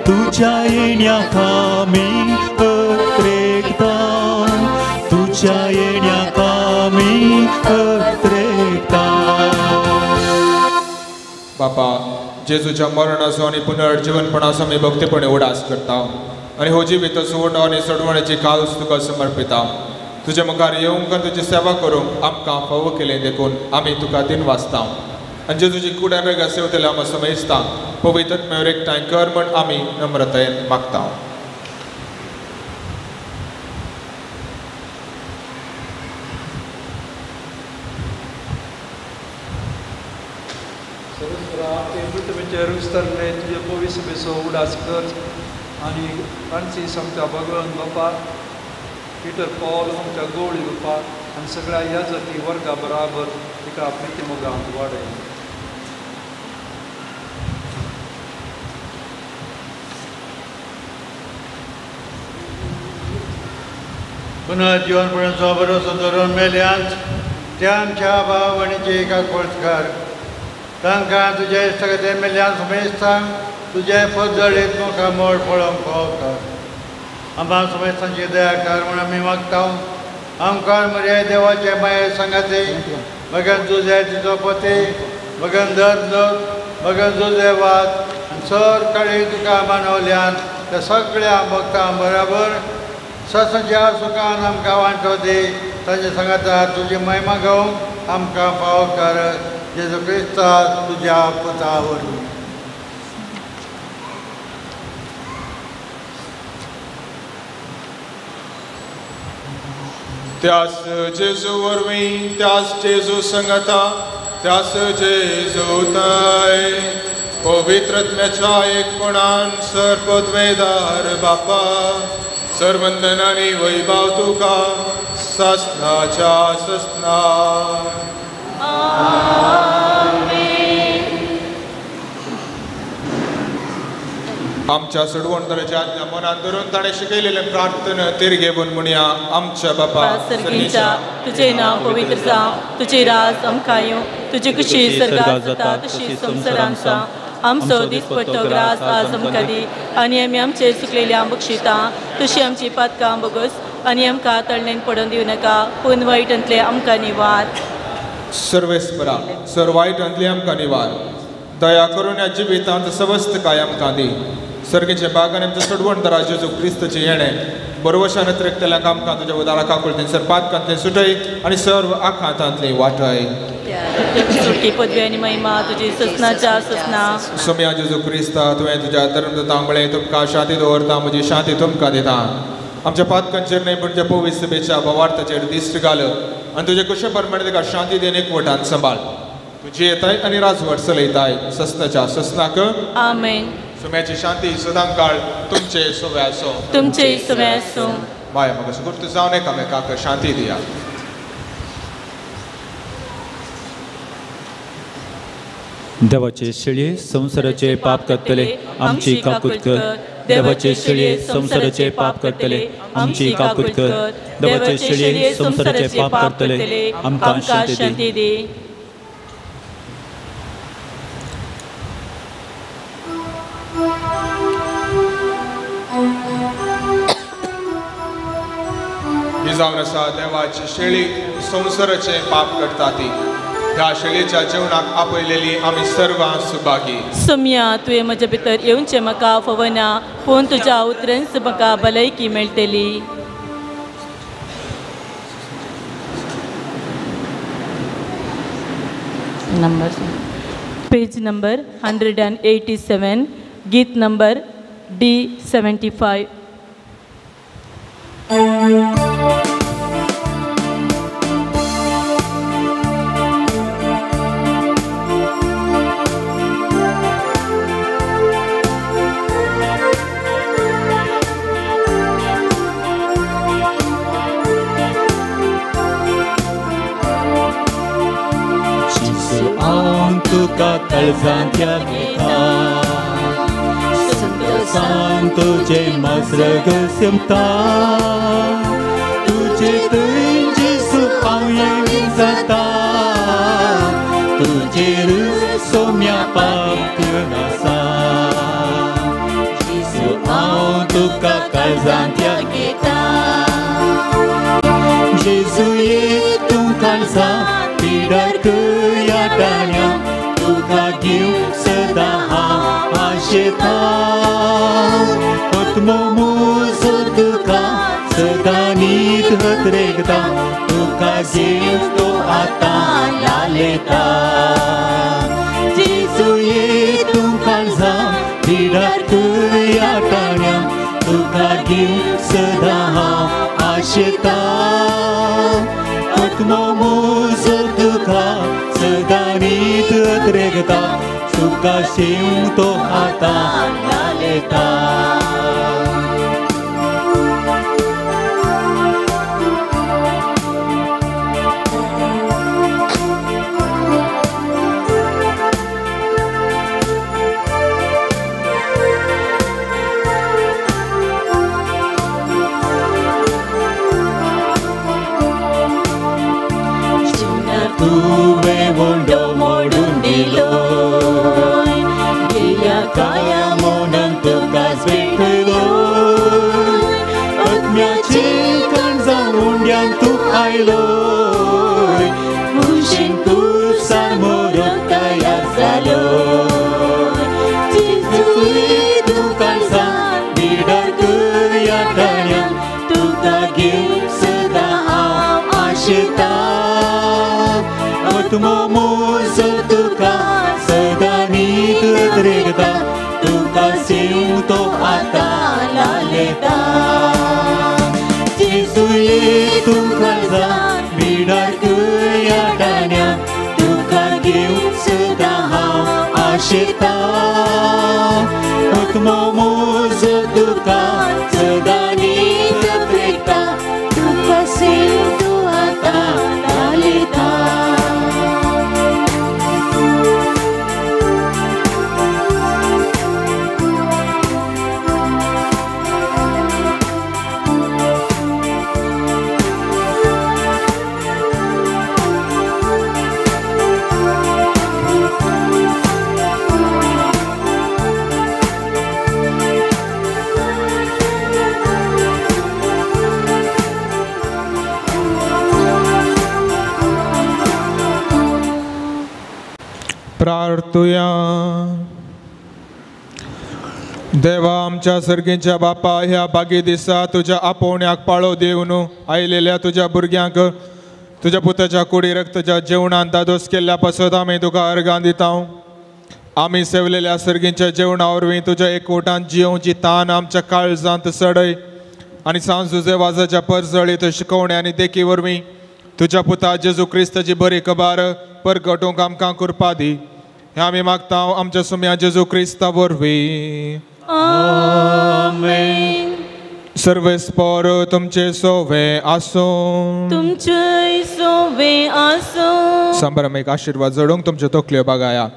तुझ्या येण्याक आम्ही अत्रेकता. तुझ्या येण्याक आम्ही अत्रेकता. बापा जेजूच्या मरणाचो आनी पुनर्जीवनपणाचो आमी भक्तीपणे उडास करता आनी हो जिवीत सोड आनी सोडवण्याची काल्स तुका समर्पिता. तुजे मुखार येवंक आनी तुजी सेवा करूंक आमकां फावो केलें देखून आमी तुका दिन वाचता आनी जेजूची कुड्यान रगा सेवतले आमी समजता. पवित्र मेवर एकठांय कर म्हण आमी नम्रतायेन मागता. सर्वस्वरा ते मृत्यूचेर विस्तरले तुझे पवित्र बेसो उडास कर आनी फ्रांसीस आमच्या भगवान बापा पीटर पॉल आमच्या गवळी बापा आनी सगळ्या ह्या जाती वर्गा बराबर तिका प्रितीमोगांत वाडय. पुन्हा जीवनपणाचो भरोसो धरून मेल्यांत त्या आमच्या भाव आनीचे एका कोळकार तांकां तुजे सगळे मेल्यांत सुमेस्तांक तुजे पद्दळीत मुखार मोड पळोवंक पावता. आमकां सुमेस्तांची दया कर म्हूण आमी मागता. आमकां मरे देवाचे माये सांगाते मगन तुजे तिचो पती मगन दर्द मगन तुजे वाद आनी सर काळी तुका मानवल्यान त्या सगळ्या भक्तां बरोबर ससाच्या सुखान आमकां वांटो दी. ताचे सांगाता तुजी महिमा गावंक आमकां फाव कर. जेजू क्रिस्ता तुज्या पुता वरवीं. त्यास जेजू वरवीं त्यास जेजू संगता त्यास जेजू ताय पवित्रत्म्याच्या एकपणान सर्पद्वेदार बापा सर्वंदन आनी वैभव तुका सस्नाच्या सस्ना. आमच्या सडवणतराच्या मनात धरून ताणें शिकयलेले प्रार्थना तिरगे बन म्हणया. आमच्या बापा सर्गीच्या तुझे नाव पवित्र जावं तुझे राज आमकां येवं तुजी खुशी सर्गात जाता तशी संवसारांत जावं. आमचो दिसपट्टो ग्रास आज आमकां दी आनी आमी आमचे चुकलेल्या बक्षिता तशी आमची पातकां बोगस आनी आमकां तळणेन पडोवन दिवं नाका पूण वायटांतले आमकां निवार. सर्वेस्परा सर वायटांतले आमकां निवार. दया करून ह्या जिवितांत सवस्त काय आमकां दी. सर्गेचे बागान आमच्या सडवणतरा जेजू क्रिस्तचे येणें बरोवशान त्रेकतल्यांक आमकां तुज्या उदारा काकुळतें सर पातकांतलें सुटय आनी सर्व आखांतांतलें वाटय. सुटी पदवी आनी महिमा तुजी ससनाच्या ससना. सोम्या जेजू क्रिस्ता तुवें तुज्या धर्मदतां म्हळें तुमकां शांती दवरता म्हजी शांती तुमकां दिता. आमच्या पातकांचेर न्हय पूण त्या पवित्र सभेच्या भवार्थाचेर दिश्ट घाल आनी तुजे कशे प्रमाणे ताका शांती देन एकवटान सांबाळ. तुजी येताय आनी राजवट चलयताय ससनाच्या ससनाक. आमेन. सोम्याची शांती सदां काळ तुमचे सोबे आसूं. तुमचे सोबे आसूं. बाय म्हाका सुगुर्त जावन एकामेकाक शांती दिया. देवाचे शिळये संसाराचे पाप करतले आमची काकूत कर. देवाचे शिळये संसाराचे पाप करतले आमची काकूत कर. देवाचे शिळये संसाराचे पाप करतले आमकां शांती दी. ही जावन आसा देवाची शेळी संसाराचे पाप करता ती. ह्या शेळीच्या जेवणाक आपयलेली आमी सर्वां सुभागी. सोम्या तुवें म्हजे भितर येवचें म्हाका फवना पूण तुज्या उतरांच म्हाका भलायकी मेळटली. पेज नंबर 187 गीत नंबर D75. तुका काळजांतल्या घेता संतोषान तुजे मसरग सिमता तुजे थंय जेजू हांव येवन जाता तुजेर सोम्या पाप आसा जेजू हांव तुका काळजांतल्या घेता जेजू ये तूं काळजां पिडार या दाण्या तुका घेवंक सदां हांव आशेता आत्मो म्हजो तुका सदां न्हीद हतरेगता तुका घेवंक तो आतां लालेता जेजू ये तूं काळजां पिडार या दाण्या तुका घेवंक सदां हांव आशेता आत्मो म्हजो तुका सदां न्हीद हतरेगता तुका शिव तो हातान लालेता तुवे वोंडो मोडून दिलोय गेया काया मोडन तुकाच भेटलोय आत्म्याचे कणजां उंड्यान तूं आयलोय खुशेन खुशाल मोडूंक तयार जालोय जेजूय तूं कणजां बिडार कर ह्या तळ्यान तुका घेवन सदां हांव आशेतां आत्मा मोजो तुका सदां न्हीद रेगता तुका सेव तो हातान लालेता जेजूये तूं काळजां बिडार कर ह्या टाण्यान तुका घेवन सदां हांव आशेतां आत्मा मोजो तुका सदां न्हीद रेगता तुका सेव तो हातान लालेता प्रार्थुया. देवा आमच्या सर्गीच्या बापा ह्या बागी दिसा तुझ्या आपोवण्याक पाळो दिवन आयलेल्या तुझ्या भुरग्यांक तुझ्या पुताच्या कुडी रक्ताच्या जेवणान दादोस केल्ल्या पासत आमी तुका अर्गां दिता. आमी सेवलेल्या सर्गीच्या जेवणा वरवीं तुज्या एकवटान जिवची तान आमच्या काळजांत सडय आनी सांजुजे वाजाच्या परजळीत शिकवणे आनी देखी वरवीं तुझ्या पुता जेजू क्रिस्ताची बरी खबर परगटूंक आमकां कृपा दी. हें आमी मागता आमच्या सुम्या जेजू क्रिस्ता वरवीं. आमेन. सर्वेस्पर तुमचे सोवे आसूं. तुमचे सोवे आसूं. संभ्रमीक आशीर्वाद जोडूंक तुमच्यो तकल्यो बगाया.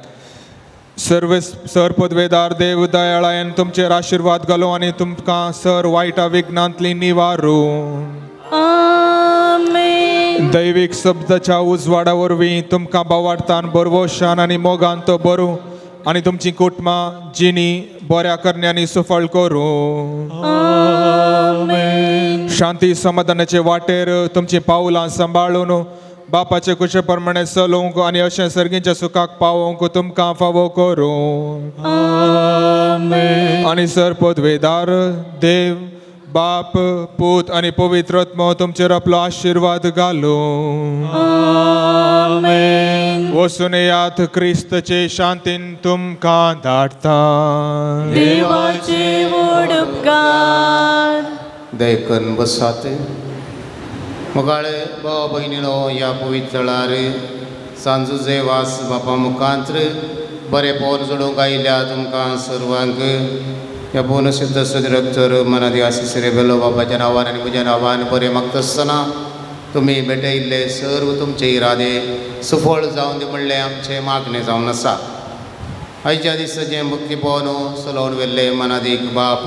सर पदवेदार देव दयाळायन तुमचेर आशीर्वाद घालो आनी तुमकां सर वायटा विघ्नांतली निवारूं. आमेन. दैवीक शब्दाच्या उजवाडा वरवीं तुमकां बावार्थान बरवोशान आनी मोगान तो बरो आनी तुमची कुटुंबां जिणी बऱ्या करण्यांनी सफळ करूं. आमेन. शांती समाधानाचे वाटेर तुमची पावलां सांबाळून बापाचे कुशे प्रमाणे चलोवंक आनी अशें सर्गीच्या सुखाक पावोवंक तुमकां फावो करूं. आमेन. आनी सर पदवेदार देव बाप पूत आनी पवित्र आत्मो तुमचेर आपलो आशीर्वाद घालूं. आमेन. वचून येयात क्रिस्तचे शांतीन तुमकां धाडटा. देवाचे व्हड उपकार. देखून बसात. मुगाळे भाव भयणीनो ह्या पवित्र वेळार सांजुजे वास बापा मुखांतर बरे पोर जोडूंक आयल्या तुमकां सर्वांक ह्या पोवन सिद्ध सुदिरक्तर मनादी आशिसरे बेलो बापाच्या नांवान आनी म्हज्या नांवान बरें मागता आसतना तुमी भेटयिल्ले सर्व तुमचे इरादे सफळ जावन दी म्हणलें आमचें मागणें जावन आसा. आयच्या दिसाचें मुक्ती पोवन चलोवन व्हेल्ले मनादीक बाप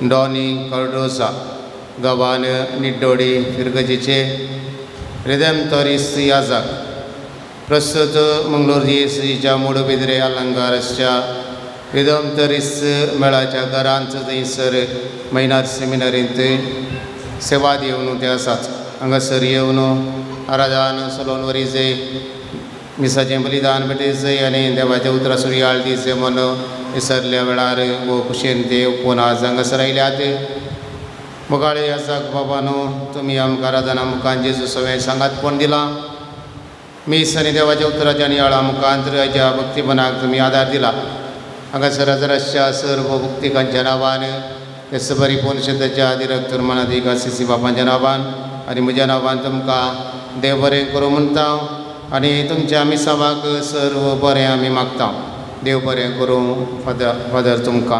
डॉनी कार्डोजा गांवान निड्डोडी फिरगजीचे रिदेम्तोरिस याजाक प्रस्तुत मंगळूर जीएससीच्या मूडबिद्रे अलंगारच्या रिदेम्तोरिस मेळाच्या घरांत थंयसर मैनार सेमिनारींत सेवा दिवन ते आसात. हांगासर येवन आराधन चलोवन वरीचे मिसाचें बलिदान भेटयचें आनी देवाच्या उतरां सुर्याळ दिवचें म्हूण विसरल्या वेळार वो खुशेन ते उपवन आज हांगासर आयल्यात. मुगाळे आसाक बाबानो तुमी आमकां आराधना मुखान जेजू सवें सांगातपण दिलां. मीस आनी देवाच्या उतराच्या नियाळा मुखांतर हाच्या भक्तीपणाक तुमी आदार दिला. हांगासर हजाराच्या सर्व भक्तिकांच्या नांवान बरी परिशदाच्या डिरेक्टर मनादीक आशिसी बापांच्या नांवान आनी म्हज्या नांवान तुमकां देव बरें करूं म्हणटा आनी तुमच्या मिसावाक सर्व बरें आमी मागता. देव बरें करूं फादर तुमकां.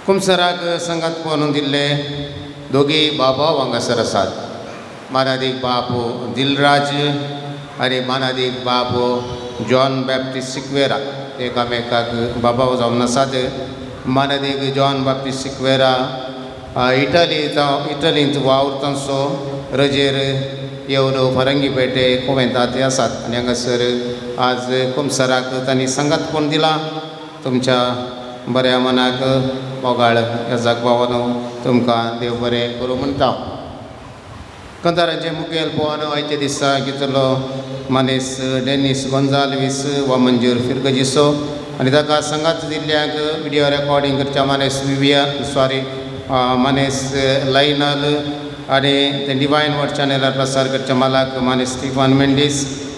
कुमसराक संगात पोवन दिल्ले दोगी बाबा हांगासर आसात. मानादीक बाबू दिलराज आनी मानादीक बाबू जॉन बॅप्टिस्ट सिक्वेरा एकामेकाक बाबा जावन आसात. मानादीक जॉन बॅप्टिस्ट सिक्वेरा इटलींत वावुरतांचो रजेर येवन फरंगीपेटे कुवेंतात ते आसात आनी हांगासर आज कुमसराक तांणी संगात पोवन दिला. तुमच्या बऱ्या मनाक मोगाळ येजाक पावनो तुमकां देव बरें करूं म्हणटा. कंताराचे मुखेल पोवन आयचे दिसा घेतलो मानेस डेनिस गोंजालवीस वा मंजूर फिरगजिसो आनी ताका संगात दिल्ल्याक व्हिडिओ रेकॉर्डिंग करच्या मानेस मानेस लायनल आनी ते डिवायन वर्ड चॅनलार प्रसार करच्या मालाक मानेस स्टीफन मेंडीस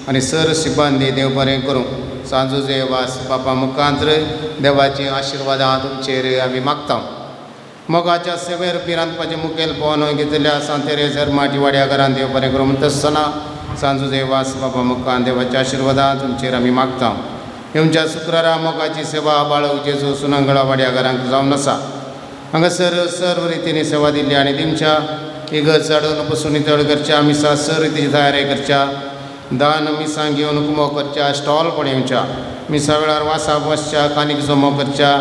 आनी सर सिबांदी देव बरें करूं. सांजुजे वास बापा मुखांत्र देवाची आशिर्वादां तुमचेर आमी मागता. मोगाच्या सेवे रुपी रांदपाचें मुखेल पोवन घेतल्या सांतेरेजर माटी वाड्या घरान देव बरें करूं म्हणटा आसतना सांजुजे वास बापा मुखान देवाची आशिर्वादां तुमचेर आमी मागता. येवच्या शुक्रारा मोगाची सेवा बाळक जेजू सुनांगळा वाड्या घरांक जावन आसा. हांगासर सर्व रितीने सेवा दिल्ली आनी दिमच्या इगत चडून बसून नितळ करच्या मिसा सर रितीची तयारी करच्या दान मिसां घेवन कुमो करच्या स्टॉल पळोवच्या मिसा वेळार वासा बसच्या कानीक जमो करच्या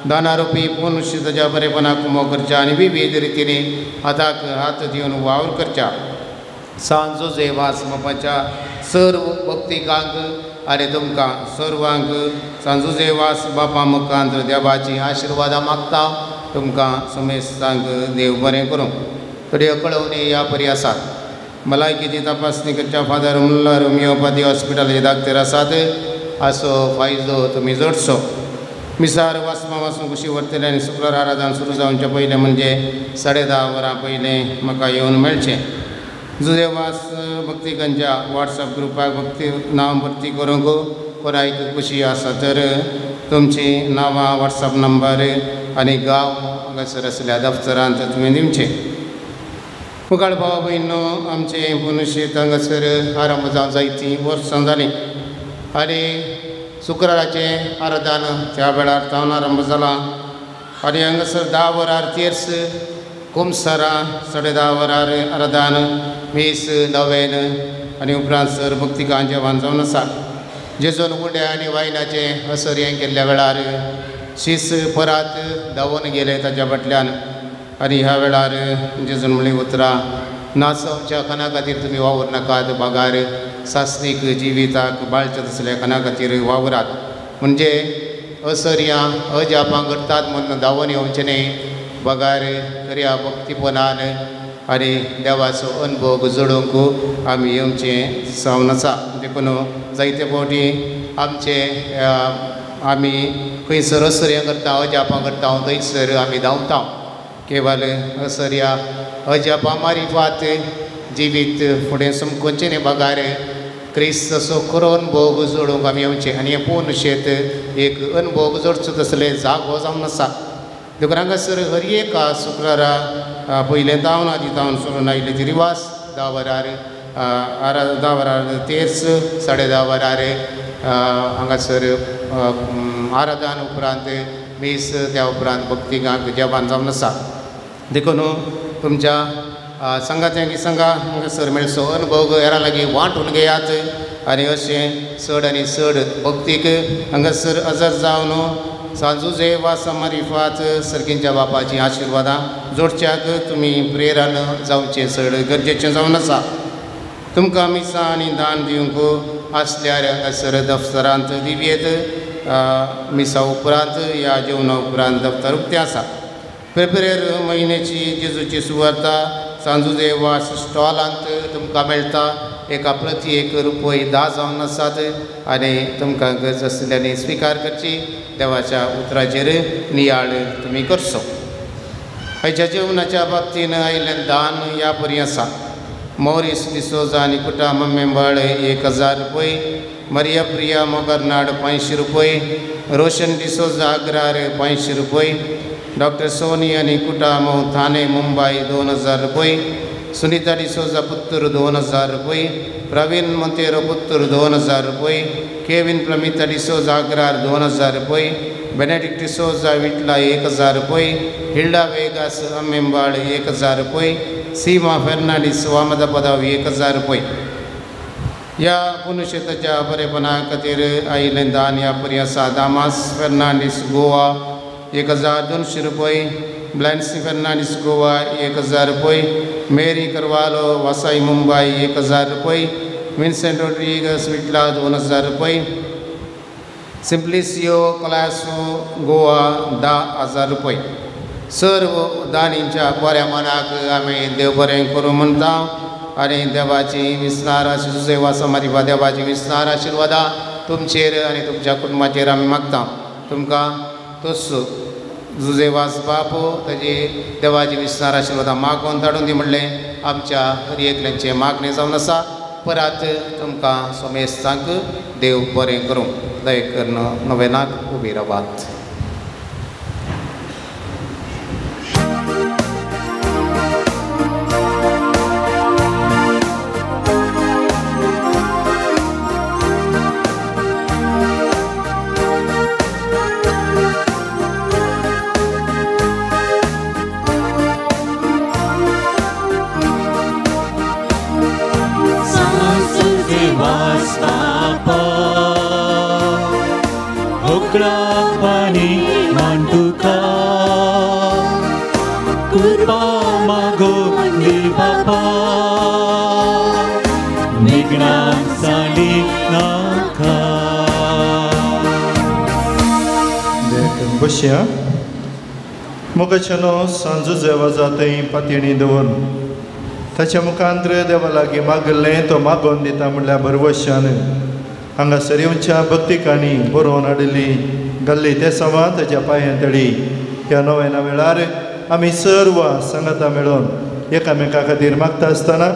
दानारुपी मनुश्य ताच्या बरेपणाक कुमो करच्या आनी विविध रितीने हाताक हात दिवन वावर करच्या. सांजोजे वास बापाच्या सर्व भक्तिकांक आनी तुमकां सर्वांक सांजोजे वास बापा मुखांत देवाची आशिर्वादां मागता. तुमकां समेस्तांक देव बरें करूं. थोड्यो कळवणी ह्या परी आसात. भलायकेची तपासणी करच्या फादर मुल्लार होमिओपॅथी हॉस्पिटलाचे दाखतर आसात. हाचो फायदो तुमी जोडचो. मिसार वाचमा वाचून कशी व्हरतले आनी शुक्रार आराधन सुरू जावचे पयलें म्हणजे 10:30 वरां पयलें म्हाका येवन मेळचें. जुदे वास भक्तिकांच्या वॉट्सॲप ग्रुपाक भक्ती नांव भरती करूंक कोणाक खुशी आसा तर तुमची नांवां वॉट्सॲप नंबर आनी गांव हांगासर आसल्या दफ्तरांत तुवें दिवचें. मुखार भाव भयणो आमचें मनुश्यत हांगासर आरंभ जावन जायतीं वर्सां जालीं आनी शुक्राराचें आराधन त्या वेळार जावन आरंभ जालां आनी हांगासर 10 वरार तेर्स कुमसरा 10:30 वरार आराधन मीस नवेन आनी उपरांत सर भक्तिकां जेवण जावन आसा. जेजून उंड्या आनी वायनाचें हसर हें केल्ल्या वेळार शीस परत धांवून गेले ताच्या फाटल्यान आनी ह्या वेळार जेजून म्हणली उतरां नाचवच्या खाना खातीर तुमी वावर नाकात बागार सासणीक जिविताक बाळचे तसल्या खाना खातीर वावरात. म्हणजे असर्या अजापां करतात म्हणून धांवून येवचें न्ही. बागार करया भक्तीपणान आनी देवाचो अनुभव जोडूंक आमी येवचें जावन आसा. देखून जायते फावटी आमी खंयसर असर्या करता अजापां करता थंयसर आमी धांवता. केवल असर्या अजापां मारिफात जिवीत फुडें समकोवचें न्ही. बागार क्रिस्ताचो खरो अनुभव जोडूंक आमी येवचें आनी हें पळोवन शेत एक अनुभव जोडचो तसले जागो जावन आसा. देखून हांगासर हर एक शुक्रारा पयलें धांवना दितावन सोडून आयले ती रिवास 10 वरार 10 वरार तेर्स 10:30 वरार हांगासर आराधन उपरांत मीस त्या उपरांत भक्तिकांक जेवण जावन आसा. देखून तुमच्या संघाचें संघा हांगासर मेळचो अनुभव हेरां लागीं वांटून घेयात आनी अशें चड आनी चड भक्तीक हांगासर हजर जावन सांजुजे वास मारिफात सर्गींच्या बापाची आशिर्वादां जोडच्याक तुमी प्रेरण जावचें चड गरजेचें जावन आसा. तुमकां मिसां आनी दान दिवंक आसल्यार हांगासर दफ्तरांत दिव्येत मिसा उपरांत या जेवणा उपरांत दफ्तर उक्तें आसा. फेब्रुवारी म्हयन्याची जेजूची सुवार्ता सांजुजे वास स्टॉलांत तुमकां मेळटा. एका प्रती ₹1 जावन आसात आनी तुमकां गरज आसल्यानी स्विकार करची. देवाच्या उतराचेर नियाळ तुमी करचो. आयच्या जेवणाच्या बाबतीन आयिल्लें दान ह्या परी आसा. मॉरिस डिसोजा आनी कुटुंब मेंबर ₹1000. मरिया प्रिया मोगरनाड ₹500. रोशन डिसोजा अग्रार ₹500. डॉक्टर सोनी आनी कुटुंब थाने मुंबई ₹2000. सुनीता डिसोजा पुत्तूर ₹2000. प्रवीण मोंतेरो पुत्र 2000 रुपये, केविन प्रमिता डिसोजा अग्रार 2000 रुपये, बेनेडिक्ट डिसोजा विटला 1000 रुपये, हिल्डा वेगास अमेंबाड़ 1000 रुपये, सीमा फर्नांडिस वामदापदावी 1000 रुपये. या पुण्यक्षेत्राच्या बरेपणा खातीर आयिल्लें दान या पर्या दामास फर्नांडिस गोवा 1200 रुपये, ब्लॅन्सी फर्नांडिस गोवा 1000 रुपये, मेरी करवालो वसाई मुंबई 1000 रुपये, विन्सेंट रोड्रिगस विटला 2000 रुपये, सिम्प्लिसियो क्लासो गोवा 10,000 रुपये. सर्व दानींच्या बऱ्या मनाक आमी देव बरें करूं म्हणटा आनी देवाची विस्तार सेवा समारिपा देवाची विस्तार आशिर्वादा तुमचेर आनी तुमच्या कुटुंबाचेर आमी मागता. तुमकां तोच जुजेवास बापू ताजी देवाची विस्तार आशिर्वादा मागोवन धाडून दी म्हणलें आमच्या हर एकल्यांचें मागणें जावन आसा. परत तुमकां सोमेस्तांक देव बरें करूं. दय करून नवेनाक उबी रावात. Pani mantuka kurba mago di bapa nignan sali naka. देखून बसया मुखाच्यानो सांजो जेवा जाताय पातयणी दवरून ताच्या मुखांतर देवा लागीं मागल्लें तो मागोवन दिता म्हणल्यार बरवशान हांगासर येवच्या भक्तिकांनी बरोवन हाडिल्ली घाल्ली ते सवा ताच्या पांयां तळी. ह्या नव्याना वेळार आमी सर्व सांगाता मेळोन एकामेका खातीर मागता आसतना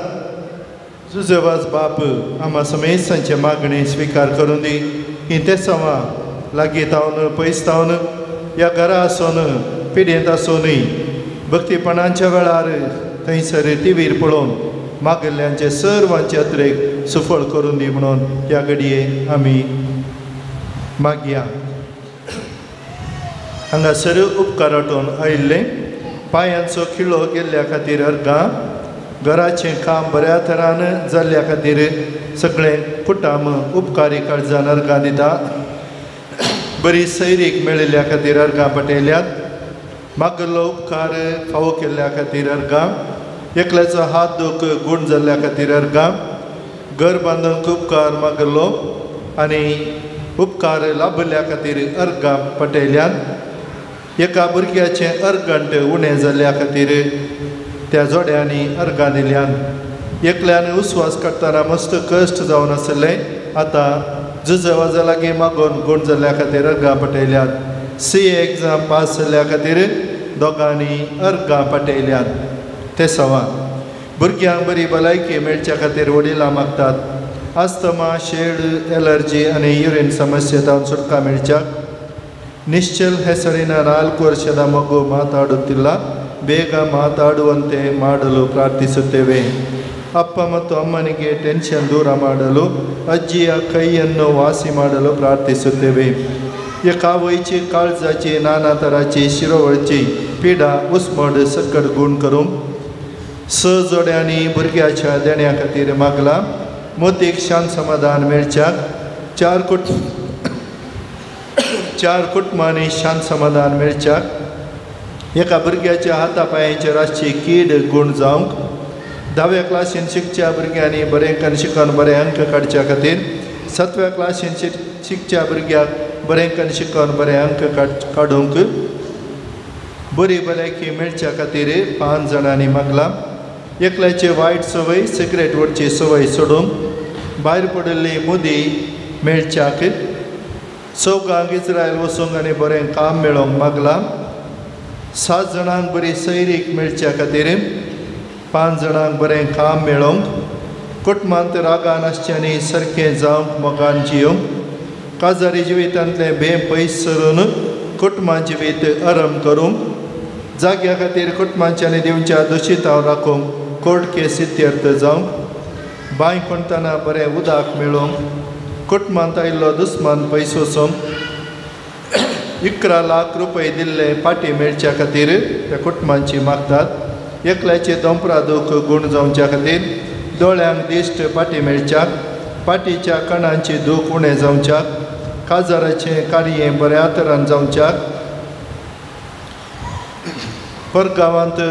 जुजेवास बाप आम्हा समेस्तांचे मागणी स्विकार करून दी. ही ते सवा लागीं तावन पयस तावन ह्या घरा आसून पिड्येंत आसूनय भक्तीपणांच्या वेळार थंयसर टीव्हीर पळोवन मागिल्ल्यांचे सर्वांचे अत्रेक सुफळ करून दी म्हणून ह्या घडये आमी मागया. हांगासर उपकार वांटून आयिल्ले पांयांचो खिळो गेल्ल्या खातीर अर्गां घराचें काम बऱ्या तरान जाल्ल्या खातीर सगळे कुटाम उपकारी काळजान अर्गां दिता. बरी सैरीक मेळिल्ल्या खातीर अर्गां पटयल्यात. मागल्लो उपकार फावो केल्ल्या खातीर अर्गां. एकल्याचो हात दूख गूण जाल्ल्या खातीर अर्गां. घर बांदूंक उपकार मागल्लो आनी उपकार लाभल्या खातीर अर्गां पटयल्यात. एका भुरग्याचें अर्गंट उणें जाल्ल्या खातीर त्या जोड्यांनी अर्गां दिल्यान. एकल्यान उस्वास काडटना मस्त कश्ट जावन आसलें. आतां जुजेवाजा लागीं मागोवन गूण जाल्ल्या खातीर अर्गां पटयल्यात. CA एग्जाम पास जाल्ल्या खातीर दोगांनी अर्गां पटयल्यात. ते सवा भुरग्यांक बरी भलायकी मेळच्या खातीर वडिलां मागतात. आस्थमा शेड एलर्जी आनी युरीन ಸಮಸ್ಯೆದಾवन ಸುಟ್ಕ ಮೇಳ್ಚಾಕ್ ನಿಶ್ಚಲ್ ಹೆಸರಿನ 4 ವರ್ಷದ ಮಗು ಮಾತಾಡುತ್ತಿಲ್ಲ. ಬೇಗ ಮಾತಾಡುವಂತೆ ಮಾಡಲು ಪ್ರಾರ್ಥಿಸುತ್ತೇವೆ. ಅಪ್ಪ ಮತ್ತು ಅಮ್ಮನಿಗೆ ಟೆನ್ಷನ್ ದೂರ ಮಾಡಲು ಅಜ್ಜಿಯ ಕೈಯನ್ನು ವಾಸಿ ಮಾಡಲು ಪ್ರಾರ್ಥಿಸುತ್ತೇವೆ. एका वयची काळजाची नाना तराची शिरोवळची पिडा उसमड सकट गूण करूंक जोड्यांनी भुरग्याच्या देण्या खातीर मागला. मोतीक शांत समाधान मेळच्याक चार कुटुंबांनी शांत समाधान मेळच्याक एका भुरग्याच्या हाता पांयाचेर आसची कीड गूण जावंक 10व्या क्लासीन शिकच्या भुरग्यांनी बरेंकन शिकून बरे अंक काडच्या खातीर 7व्या क्लासीन शिकच्या भुरग्याक बरेंकन शिकून बरे अंक काडूंक बरी भलायकी मेळच्या खातीर 5 जाणांनी मागला. एकल्याची वायट संवय सिगरेट वडची संवय सोडूंक भायर पडिल्ली मुदी मेळच्याक 4 इस्रायल वचूंक आनी बरें काम मेळोवंक मागला. 7 जाणांक बरी सैरीक मेळच्या खातीर 5 जाणांक बरें काम मेळोवंक कुटुंबांत रागान आसचें आनी सारकें जावंक मोगान जियोंक काजारी जिवितांतलें भें पयस सरून कुटुंबां जिवीत आरंभ करूंक जाग्या खातीर कुटुंबांच्या आनी दिवच्या दोशीताव राखूंक कोर्ट केस इत्यर्थ जावंक बांय कोणतना बरें उदक मेळोवंक कुटुंबांत आयिल्लो दुस्मान पयसो सोंक 11 लाख रुपये दिल्ले पाटी मेळच्या खातीर त्या कुटुंबांची मागतात एकल्याचे दोंपरा दूख गूण जावच्या खातीर दोळ्यांक दिश्ट पाटी मेळच्याक पाटीच्या कणांची दूख उणें जावच्याक काजाराचें कार्य बऱ्या तरान जावच्याक परगांवांत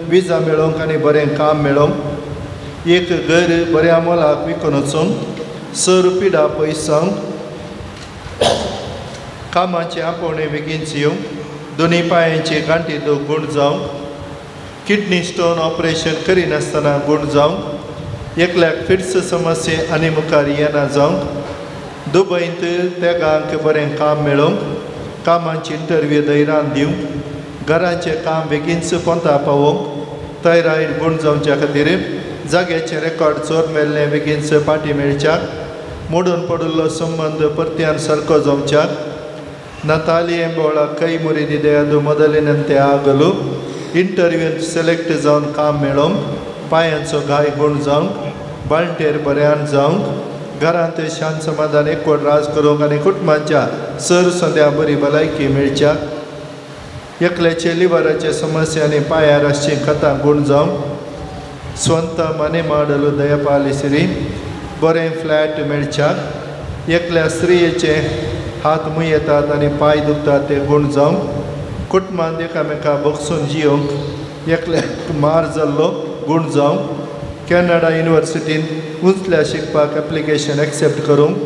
विजा मेळोवंक आनी बरें काम मेळोवंक एक घर बऱ्या मोलाक विकून वचूंक 6 पिडा पयस जावंक कामाचे आपोवणे बेगीनच येवंक दोनी पांयांची गांठी दूख गूण जावंक किडनी स्टोन ऑपरेशन करिनासतना गूण जावंक एकल्याक फिट्स समस्ये आनी मुखार येना जावंक दुबयंत तेगांक बरें काम मेळोवंक कामांची इंटरव्यू दैरान दिवंक घराचें काम बेगीनच पोंता पावोवंक थायरॉयड गूण जावच्या खातीर जाग्याचे रेकॉर्ड चोर मेल्लें बेगीनच पाटी मेळच्याक मोडून पडिल्लो संबंद परत्यान सारको जावच्याक Natalia Embola Kai Murididea do Modalinante Agalu Interview select जावन काम मेळोवंक पांयांचो गाय गूण जावंक बाळटेर बऱ्यान जावंक घरांत शांत समाधान एकवट राज करूंक आनी कुटुंबाच्या सर सद्या बरी भलायकी मेळच्याक एकल्याचे लिव्हराचे समस्या आनी पांयार आसची कथा गूण जावंक स्वंत मने माडलो दयापालिसिरी बरें फ्लॅट मेळच्याक एकल्या स्त्रियेचे हात मुय येतात आनी पांय दुखतात ते गूण जावंक कुटुंबांत एकामेका बगसून जियोंक एकल्याक मार जाल्लो गूण जावंक कॅनडा युनिवर्सिटींत उंचल्या शिकपाक एप्लिकेशन एक्सेप्ट करूंक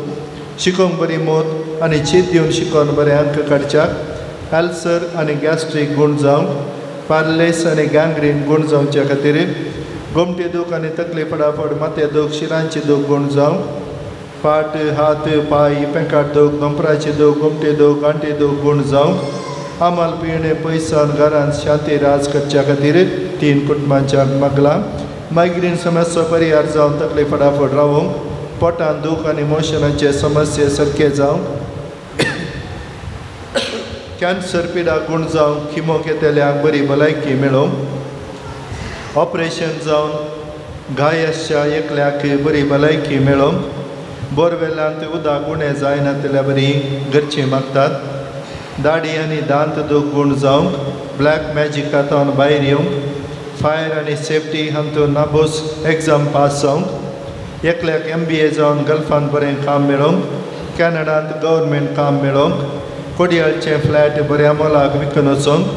शिकोवंक बरी मोद आनी चीत दिवन शिकोवन बरे अंक काडच्याक अल्सर आनी गॅस्ट्रीक गूण जावंक पार्लेस आनी गँग्रीन गूण जावच्या खातीर गोमटी दूख आनी तकली फटाफट माथे दूख शिरांची दूख गूण जावंक पाट हात पाय पेंकाट दूख दोंपराची दूख गोमटी दूख गांठी दूख गूण जावंक आमाल पिणे पयसान घरांत शांती राज करच्या खातीर 3 कुटुंबांच्या मागला मायग्रेन समस्या परिहार जावन तकली फटाफट रावंक पोटान दूख आनी मोशनाचे समस्ये सारके जावंक कॅन्सर पिडा गूण जावंक किमो घेतल्याक बरी भलायकी मेळोवंक ऑपरेशन जावन घाय आसच्या एकल्याक बरी भलायकी मेळोवंक बोरवेलांत उदक उणें जायना जाल्यार बरी घरचीं मागतात दाडी आनी दांत दूख गूण जावंक ब्लॅक मॅजिकांतून भायर येवंक फायर आनी सेफ्टी हातूंत नाबोस एग्जाम पास जावंक एकल्याक MBA जावन गल्फांत बरें काम मेळोवंक कॅनडांत गव्हर्मेंट काम मेळोवंक कोडयाळचे फ्लॅट बऱ्या मोलाक विकून वचोंक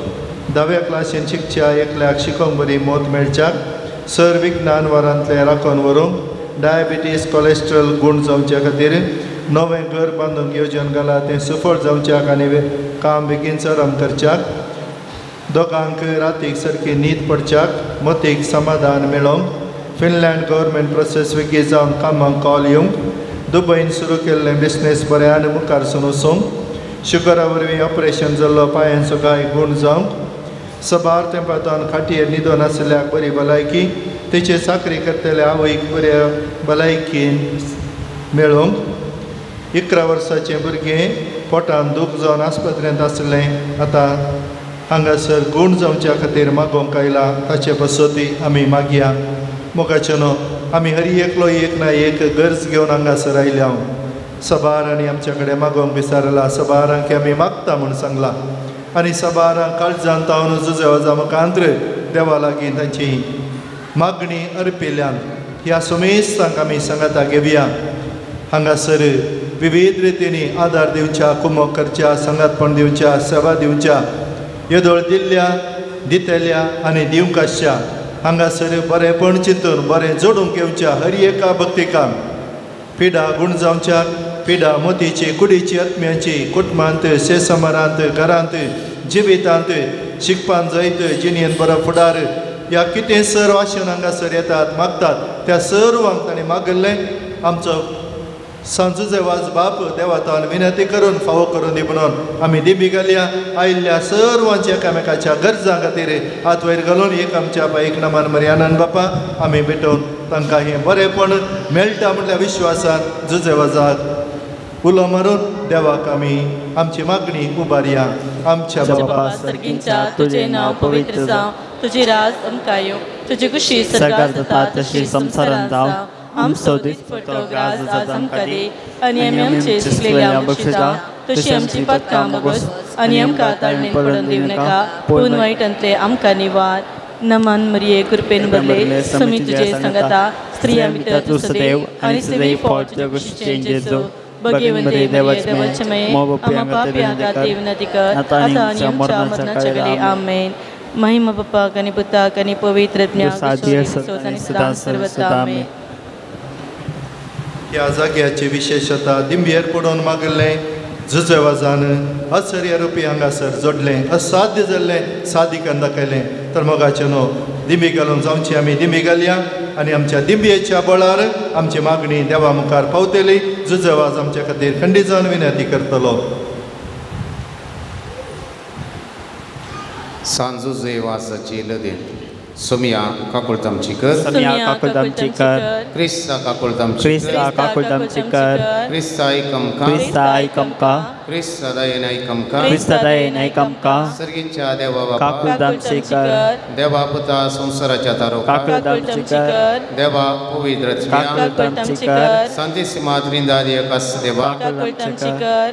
10व्या क्लासीन शिकच्या एकल्याक शिकोवंक बरी मोद मेळच्याक सर विज्ञान वरांतले राखून व्हरूंक डायबिटीज कोलेस्ट्रॉल गूण जावच्या खातीर नवें घर बांदूंक येवजण घाला तें सफळ जावच्याक आनी काम बेगीन आराम करच्याक दोगांक रातीक सारकी न्हीद पडच्याक मतीक समाधान मेळोवंक फिनलँड गव्हर्मेंट प्रोसेस बेगीन जावन कामाक कॉल येवंक दुबयन सुरू केल्लें बिझनेस बऱ्यान मुखार सुन वचोंक शुगरा वरवीं ऑपरेशन जाल्लो पांयांचो गाय गूण जावंक सबार तेंपातान खाटयेर न्हिदून आसल्याक बरी भलायकी तेचे चाकरी करतल्या आवयक बऱ्या भलायकीन मेळोवंक 11 वर्साचें भुरगें पोटान दूख जावन आस्पत्रेंत आसलें आतां हांगासर गूण जावच्या खातीर मागोवंक आयला ताचे बसोती आमी मागया मोगाचे न्हू आमी हरी एकलो एक ना एक गरज घेवन हांगासर आयल्या सबार आनी आमचे कडेन मागोवंक विचारला सबारांक आमी मागता म्हूण सांगला आनी सबारांक काळजान तावन जुजेवाजा मुखांत्र देवा लागीं तांची मागणी अर्पिल्ल्यान ह्या सुमेस्तांक आमी सांगाता घेवया हांगासर विविध रितींनी आदार दिवच्या कुमक करच्या संगातपण दिवच्या सेवा दिवच्या येदोळ दिल्ल्या दितेल्या आनी दिवंक आसच्या हांगासर बरेंपण चिंतून बरें जोडूंक येवच्या हर एका भक्तिकांक पिडा गूण जावच्याक पिडा मोतीची कुडीची आत्म्याची कुटुंबांत शेसमारांत घरांत जिवितांत शिकपान जायत जिणेन बरो फुडार ह्या कितें सर्व आशेन हांगासर येतात मागतात त्या सर्वांक ताणें मागल्लें आमचो सांजुजे वाज बाप देवातान विनंती करून फावो करून दी म्हणून आमी दिबी घालया आयिल्ल्या सर्वांच्या एकामेकाच्या गरजां खातीर हात वयर घालून एक आमच्या बाईक नमान मर्यादान बापा आमी भेटोवन तांकां हें बरेंपण मेळटा म्हणल्या विश्वासान जुजे वाजाक उलो मारून देवाक आमी आमची मागणी उबारया आमच्या बापा सर्गींच्या तुजें नांव पवित्र जावं तुजी राज अमकायो तुजी कुशी सरकार जाता तशी संवसारांत जावं आमचो दिसपट्टो ग्रास आज आमकां दी आनी आमी आमचे चुकलेल्या बक्षिता तशी आमची पदकां बगोस आनी आमकां ताळणेन पडून दिवं नाका पूण वायटांतले आमकां निवार. नमन मरिये कृपेन भरले समी तुजे संगता स्त्रिया भितर तूं सदैव आनी सदैव फळ तुज्या कुशीचें जेजू. भगवंते देवाचे मये आम्हा पाप्यांक विनंती कर आता आनी आमच्या मरणाच्या वेळी आमेन. महिमा बापाक आनी पुताक आनी पवित्र आत्म्याक सदां सर्वदा आमेन. ह्या जाग्याची विशेषता दिंबेर पडून मागलें झुजवाजान आश्चर्य रुपी हांगासर जोडलें असाध्य जाल्लें सादिकान दाखयलें तर मोगाचें न्हू दिंबी घालून जावची आमी दिंबी घालया आनी आमच्या दिंबयेच्या बळार आमची मागणी देवा मुखार पावतली. झुजवाज आमच्या खातीर खंडी जावन विनंती करतलो. सांजुजे वासाची लदेल सोमिया काकुळतामचीकर क्रिस्ता काकुळतामचीकर क्रिस्ता ऐकमका क्रिस्ता दयेनायकमका सर्गींच्या देवा बापा देवा पुता संसाराच्या तारोका देवा पवित्र सांतिसिमा त्रिंदादी एकास देवा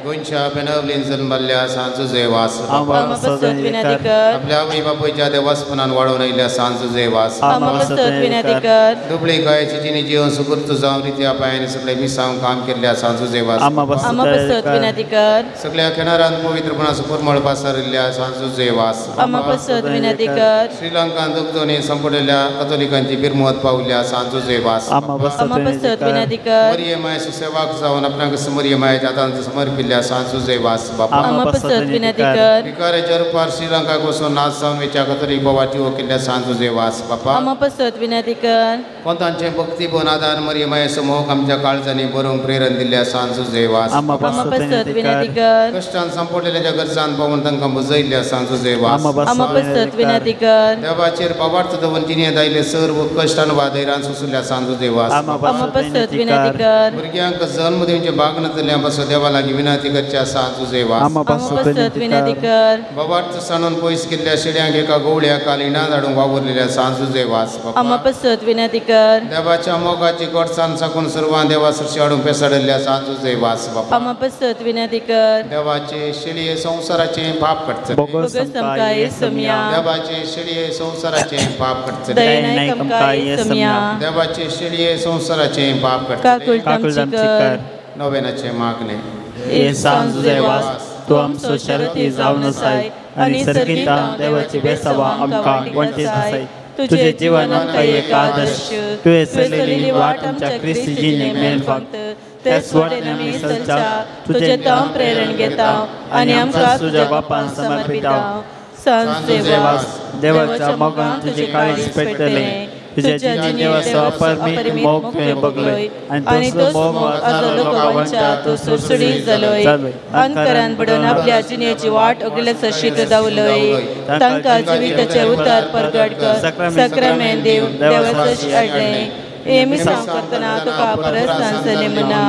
गोंयच्या बेनवलीन जल्मल्ल्या सांजुजे वास आपल्या आवय बापूच्या देवास्पणान वाडून आयिल्ल्या सांजुजे वास दुबळी गायची जिणी जीवन सुकृत जावन रित्या पायांनी सगळे मिसांव काम केल्ल्या सांजुजे वास सगळ्या किनारान पवित्रपणाचो परमळ पासारिल्ल्या सांजुजे वास श्रीलंकान दुखदोनी संपडलेल्या कथोलिकांची बिरमत पावल्या सांजुजे वास मरिये मायेचो सेवाक जावन आपणाक मरिये मायेच्या हातांत समर्पिल्ल्या सांजुजे वास बापा भिकाऱ्याच्या रुपार श्रीलंकाक वचून नाच जावन वेच्या कथोलिक बोवाटी केल्ल्या सांजुजे वास बापा कोंतांचे भक्ती भोवन आदार मरिये मायेचो मोग आमच्या काळजांनी बरोवंक प्रेरण दिल्ल्या सांजुजे वास कष्टान संपडलेल्या गरजान पावून तांकां बुजयल्ल्या सांजुजे वास देवाचेर बाबार्थ दवरून तिणे दायले सर्व कश्टान वादैरान सुसुल्ल्या सांजुजे वास भुरग्यांक जल्म दिवचे भाग नातल्या पासून देवा लागीं विनंती करच्या सांजुजे वास बाबार्थ साणून पयस केल्ल्या शेड्यांक एका गवळ्या कालिणां धाडूंक वावुरलेल्या सांजुजे वास देवाच्या मोगाची गोडसाण साकून सर्वां देवा सरशी हाडूंक पेसाडल्या सांजुजे वास बापा देवाचे शेळये संसाराचे पाप कटचले देवाचे शेळये संसाराचे पाप कटचले देवाचे शेळये संसाराचे पाप कटचले. नोवेनाचे मागणे तू आमचो शरती जावन आसाय आनी सर्गिता देवाची बेसावा आमकां वंटीत आसाय. तुझे जीवन आमकां एक आदर्श तुवें चलिल्ली वाट आमच्या क्रिस्ती जिणेक मेळ फक्त तेच वाटेन आमी चलच्या तुजे तांव प्रेरण घेता आनी आमकां तुज्या बापान समर्पिता. सांजुजे वास देवाच्या मोगान तुजे काळीज पेटतले तुझे जिणेवाचो अपरमीत मोग तुवें बगलोय आनी तो मोग आजो लोकांच्या तूं सुडसुडी जालोय. अंतरान पडून आपल्या जिणेची वाट ओगलेचो शीत दावलोय तांकां जिविताचे उतार परगट कर सक्रामेंत देव देवाचो हाडलें हे मिसांव करतना तुका परत सांसले मना.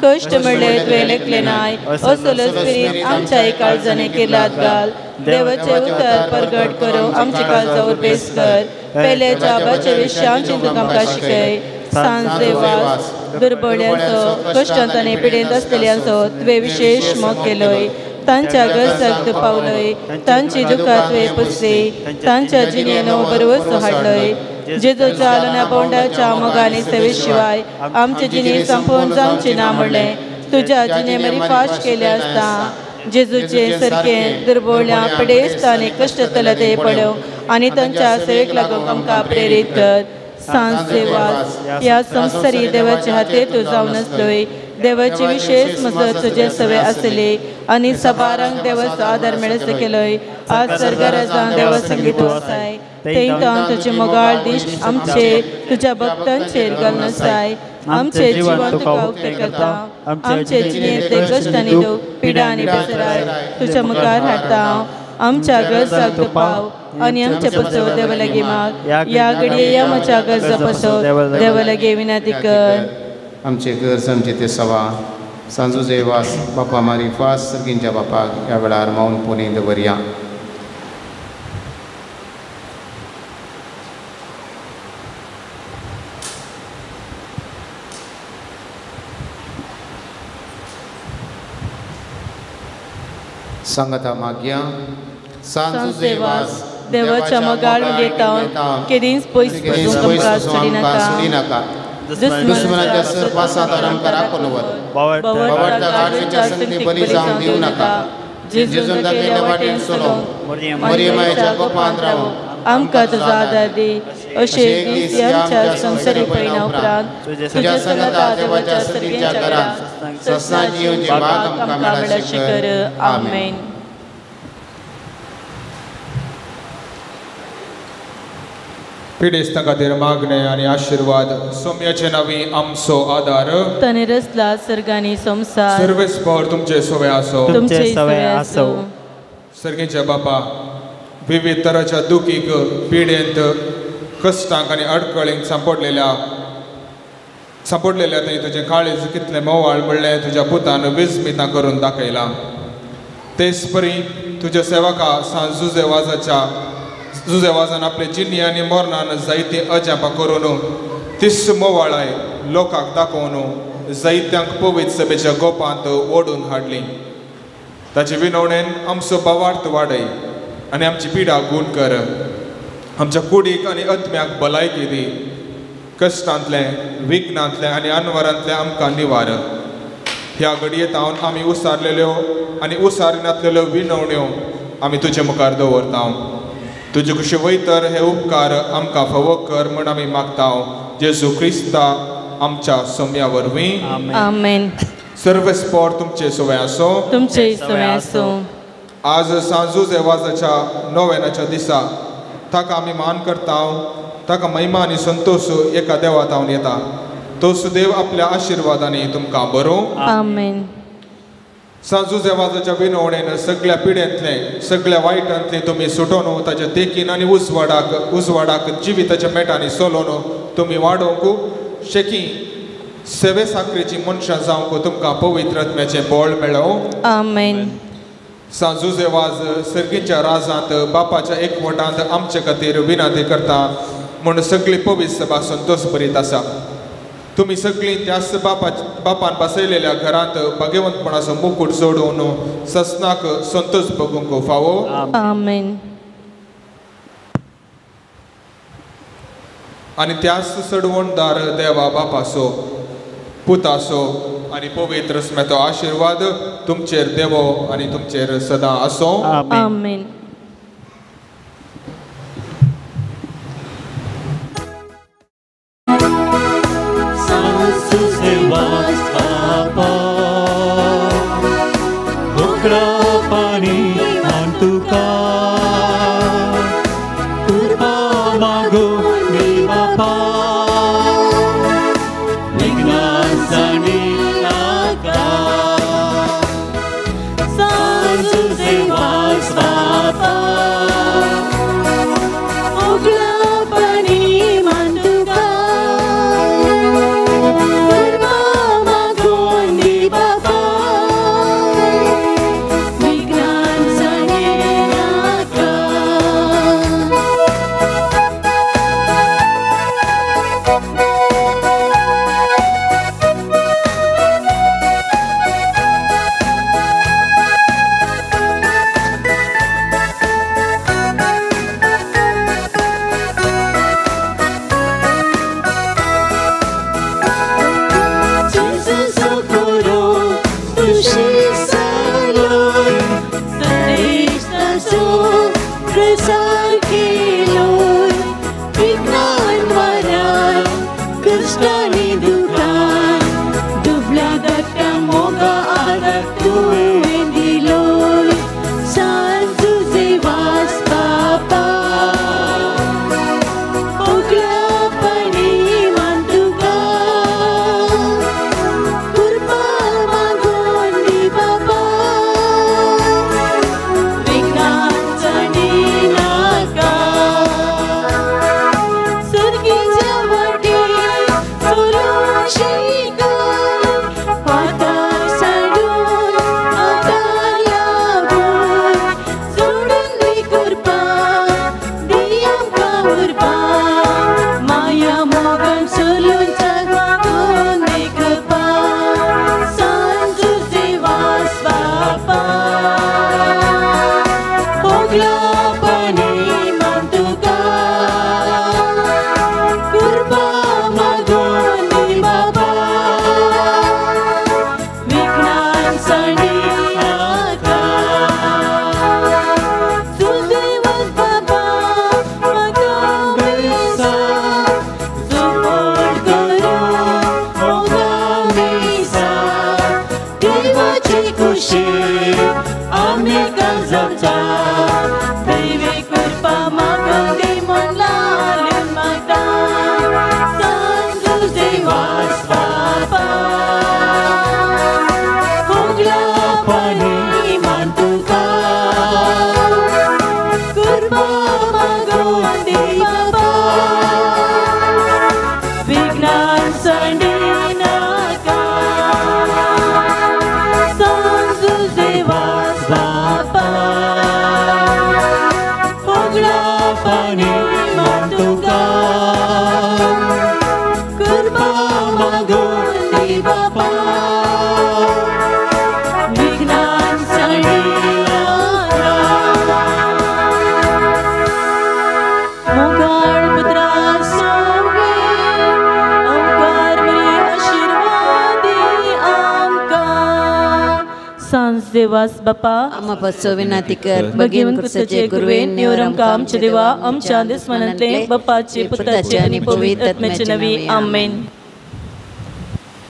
कश्ट म्हणले तुवें लेखले नाय असलो स्पिरीत आमच्या काळजांनी केलात घाल. देवाचे उतर परगट करूं आमची काळजां उर्बेस कर. पेलेच्या बाचे विशयांची तुका आमकां शिकय. सांजे वास दुर्बळ्यांचो कश्टांत आनी पिडेंत आसलेल्यांचो तुवें विशेष मोग केलोय. तांच्या गरजाक तूं पावलोय तांची दुखां तुवें पुसली तांच्या जिणेन बरोवचो हाडलोय. जेजूच्या आलना बोंडाच्या मोगानी सेवे शिवाय आमचे जिणे संपूर्ण जावचे ना म्हणलें तुज्या जिणे मरी फाश केले आसता. जेजूचे सारकें दुर्बळ्या पिडेस्त आनी कश्ट तलते पडो आनी तांच्या सेवेक लागून आमकां प्रेरीत कर. सांजे वास ह्या संवसारी देवाच्या हातीर तूं जावन आसलोय. देवाची विशेष मजत तुजे सवे आसली आनी सबारांक देवाचो आदार मेळचे केलोय. आज सर्गराजान देवा संगीत आसाय तेन्ना तुजे मोगाळ दिश आमचे तुज्या भक्तांचेर घालून आसाय. आमचे जीवन तुका उक्ते करता आमचे जिणेंत ते कश्ट आनी दूख पिडा आनी बेसराय तुज्या मुखार हाडटा. आमच्या गरजाक तूं पाव आनी आमचे पसो देवा लागीं माग. या घडये या म्हज्या गरजा पसो देवा लागीं विनंती कर. आमचे गरज आमचे ते सवा सांजुजे वास बापा मारी फास सर्गींच्या बापाक ह्या वेळार मौन पोनी दवरया. सांगता मागया सांजो जेवास देवाच्या मोगाळून येता केदींच पयस तुमकां सोडी नाका दुश्मनाच्या सरपासात आमकां राखून बवडता गाडीच्या संगती बरी जावंक दिवं नाका जेजून दाखयल्या वाटेन चलो मरियमाच्या कोपांत राव आमकां तुजो आदार दी अशे दीस आमच्या संवसारीक पयना उपरांत तुज्या संगता देवाच्या सतीच्या घरांत ससनाची येवची भाग आमकां मेळची कर आमेन. पिडेस्तां खातीर मागणे आनी आशिर्वाद सोम्याचे नांवी आमचो आदार तने रचला सर्गांनी संसार सर्वेस्पर तुमचे सवय आसो तुमचे सवय आसो. सर्गेच्या बापा विविध तराच्या दुखीक पिडेंत कश्टांक आनी अडकळींक सांपडलेल्या थंय तुजें काळीज कितलें मोवाळ म्हणलें तुज्या पुतान विस्मितां करून दाखयलां. तेच परी तुज्या सेवका जुजेवाजान आपले जिन्नी आनी मोरणान जायती अजापां करून तिस मोवाळाय लोकांक दाखोवन जायत्यांक पवित्र सभेच्या गोपांत ओडून हाडली. ताचे विनवणेन आमचो भावार्थ वाडय आनी आमची पिडा गूण कर. आमच्या कुडीक आनी आत्म्याक भलायकी दी. कश्टांतले विघ्नांतले आनी अनवरांतले आमकां निवार. ह्या घडयेंत आमी उसारलेल्यो आनी उसारिनातलेल्यो विनवण्यो आमी तुजे मुखार दवरता. तुजे कुशी वयतर हे उपकार आमकां फावो कर म्हण आमी मागता. जेजू क्रिस्ता आमच्या सोम्या वरवीं आमेन. सर्वेस्पर तुमचे सवय आसो तुमचे सवय आसो. आज सांजू जेवाजाच्या नोवेनाच्या दिसा ताका आमी मान करता. ताका महिमा आनी संतोष एका देवात हांव येता. तो सुदेव आपल्या आशिर्वादांनी तुमकां बरो आमेन. सांजू जेवाजाच्या विनवणेन सगळ्या पिडेंतले सगळ्या वायटांतले तुमी सुटोवन ताच्या तेकीन आनी उजवाडाक जिविताच्या मेटांनी सोलोवन तुमी वाडोवंक शेकी सेवे साखरेची मनशां जावंक तुमकां पवित्र आत्म्याचें बळ मेळो आमेन. सांजू जेवाज सर्गीच्या राजांत बापाच्या एकवटांत आमचे खातीर विनंती करता म्हूण सगळी पवित्र सभा संतोश भरीत आसा. तुमी सगळीं त्याच बापान बसयलेल्या घरांत भाग्यवंतपणाचो मुकुट जोडून ससनाक संतोष भोगूंक फावो आमेन. आनी त्याच सडवणदार देवा बापाचो पुताचो आनी पवित्र स्मेतो आशिर्वाद तुमचेर देवो आनी तुमचेर सदां आसो आमेन. बापाने मान तुका कृपा मागून दे बाबा विघ्नान संडी नाका सांजू देवास बापा उगडा पाणी मान तुका कृपा मागून दे बाबा विघ्नान संडी मोगाळ पुत्रा सोवे ओंकार मरे आशीर्वादी आमकां सांज देवास बापा आम्हा बसो विनंती कर भगीवन कृष्णाचे गुरुवे निवरम काम देवा आमच्या दिसमनांतले बापाचे पुत्राचे आणि पवित्र आत्म्याचे नवी आमेन.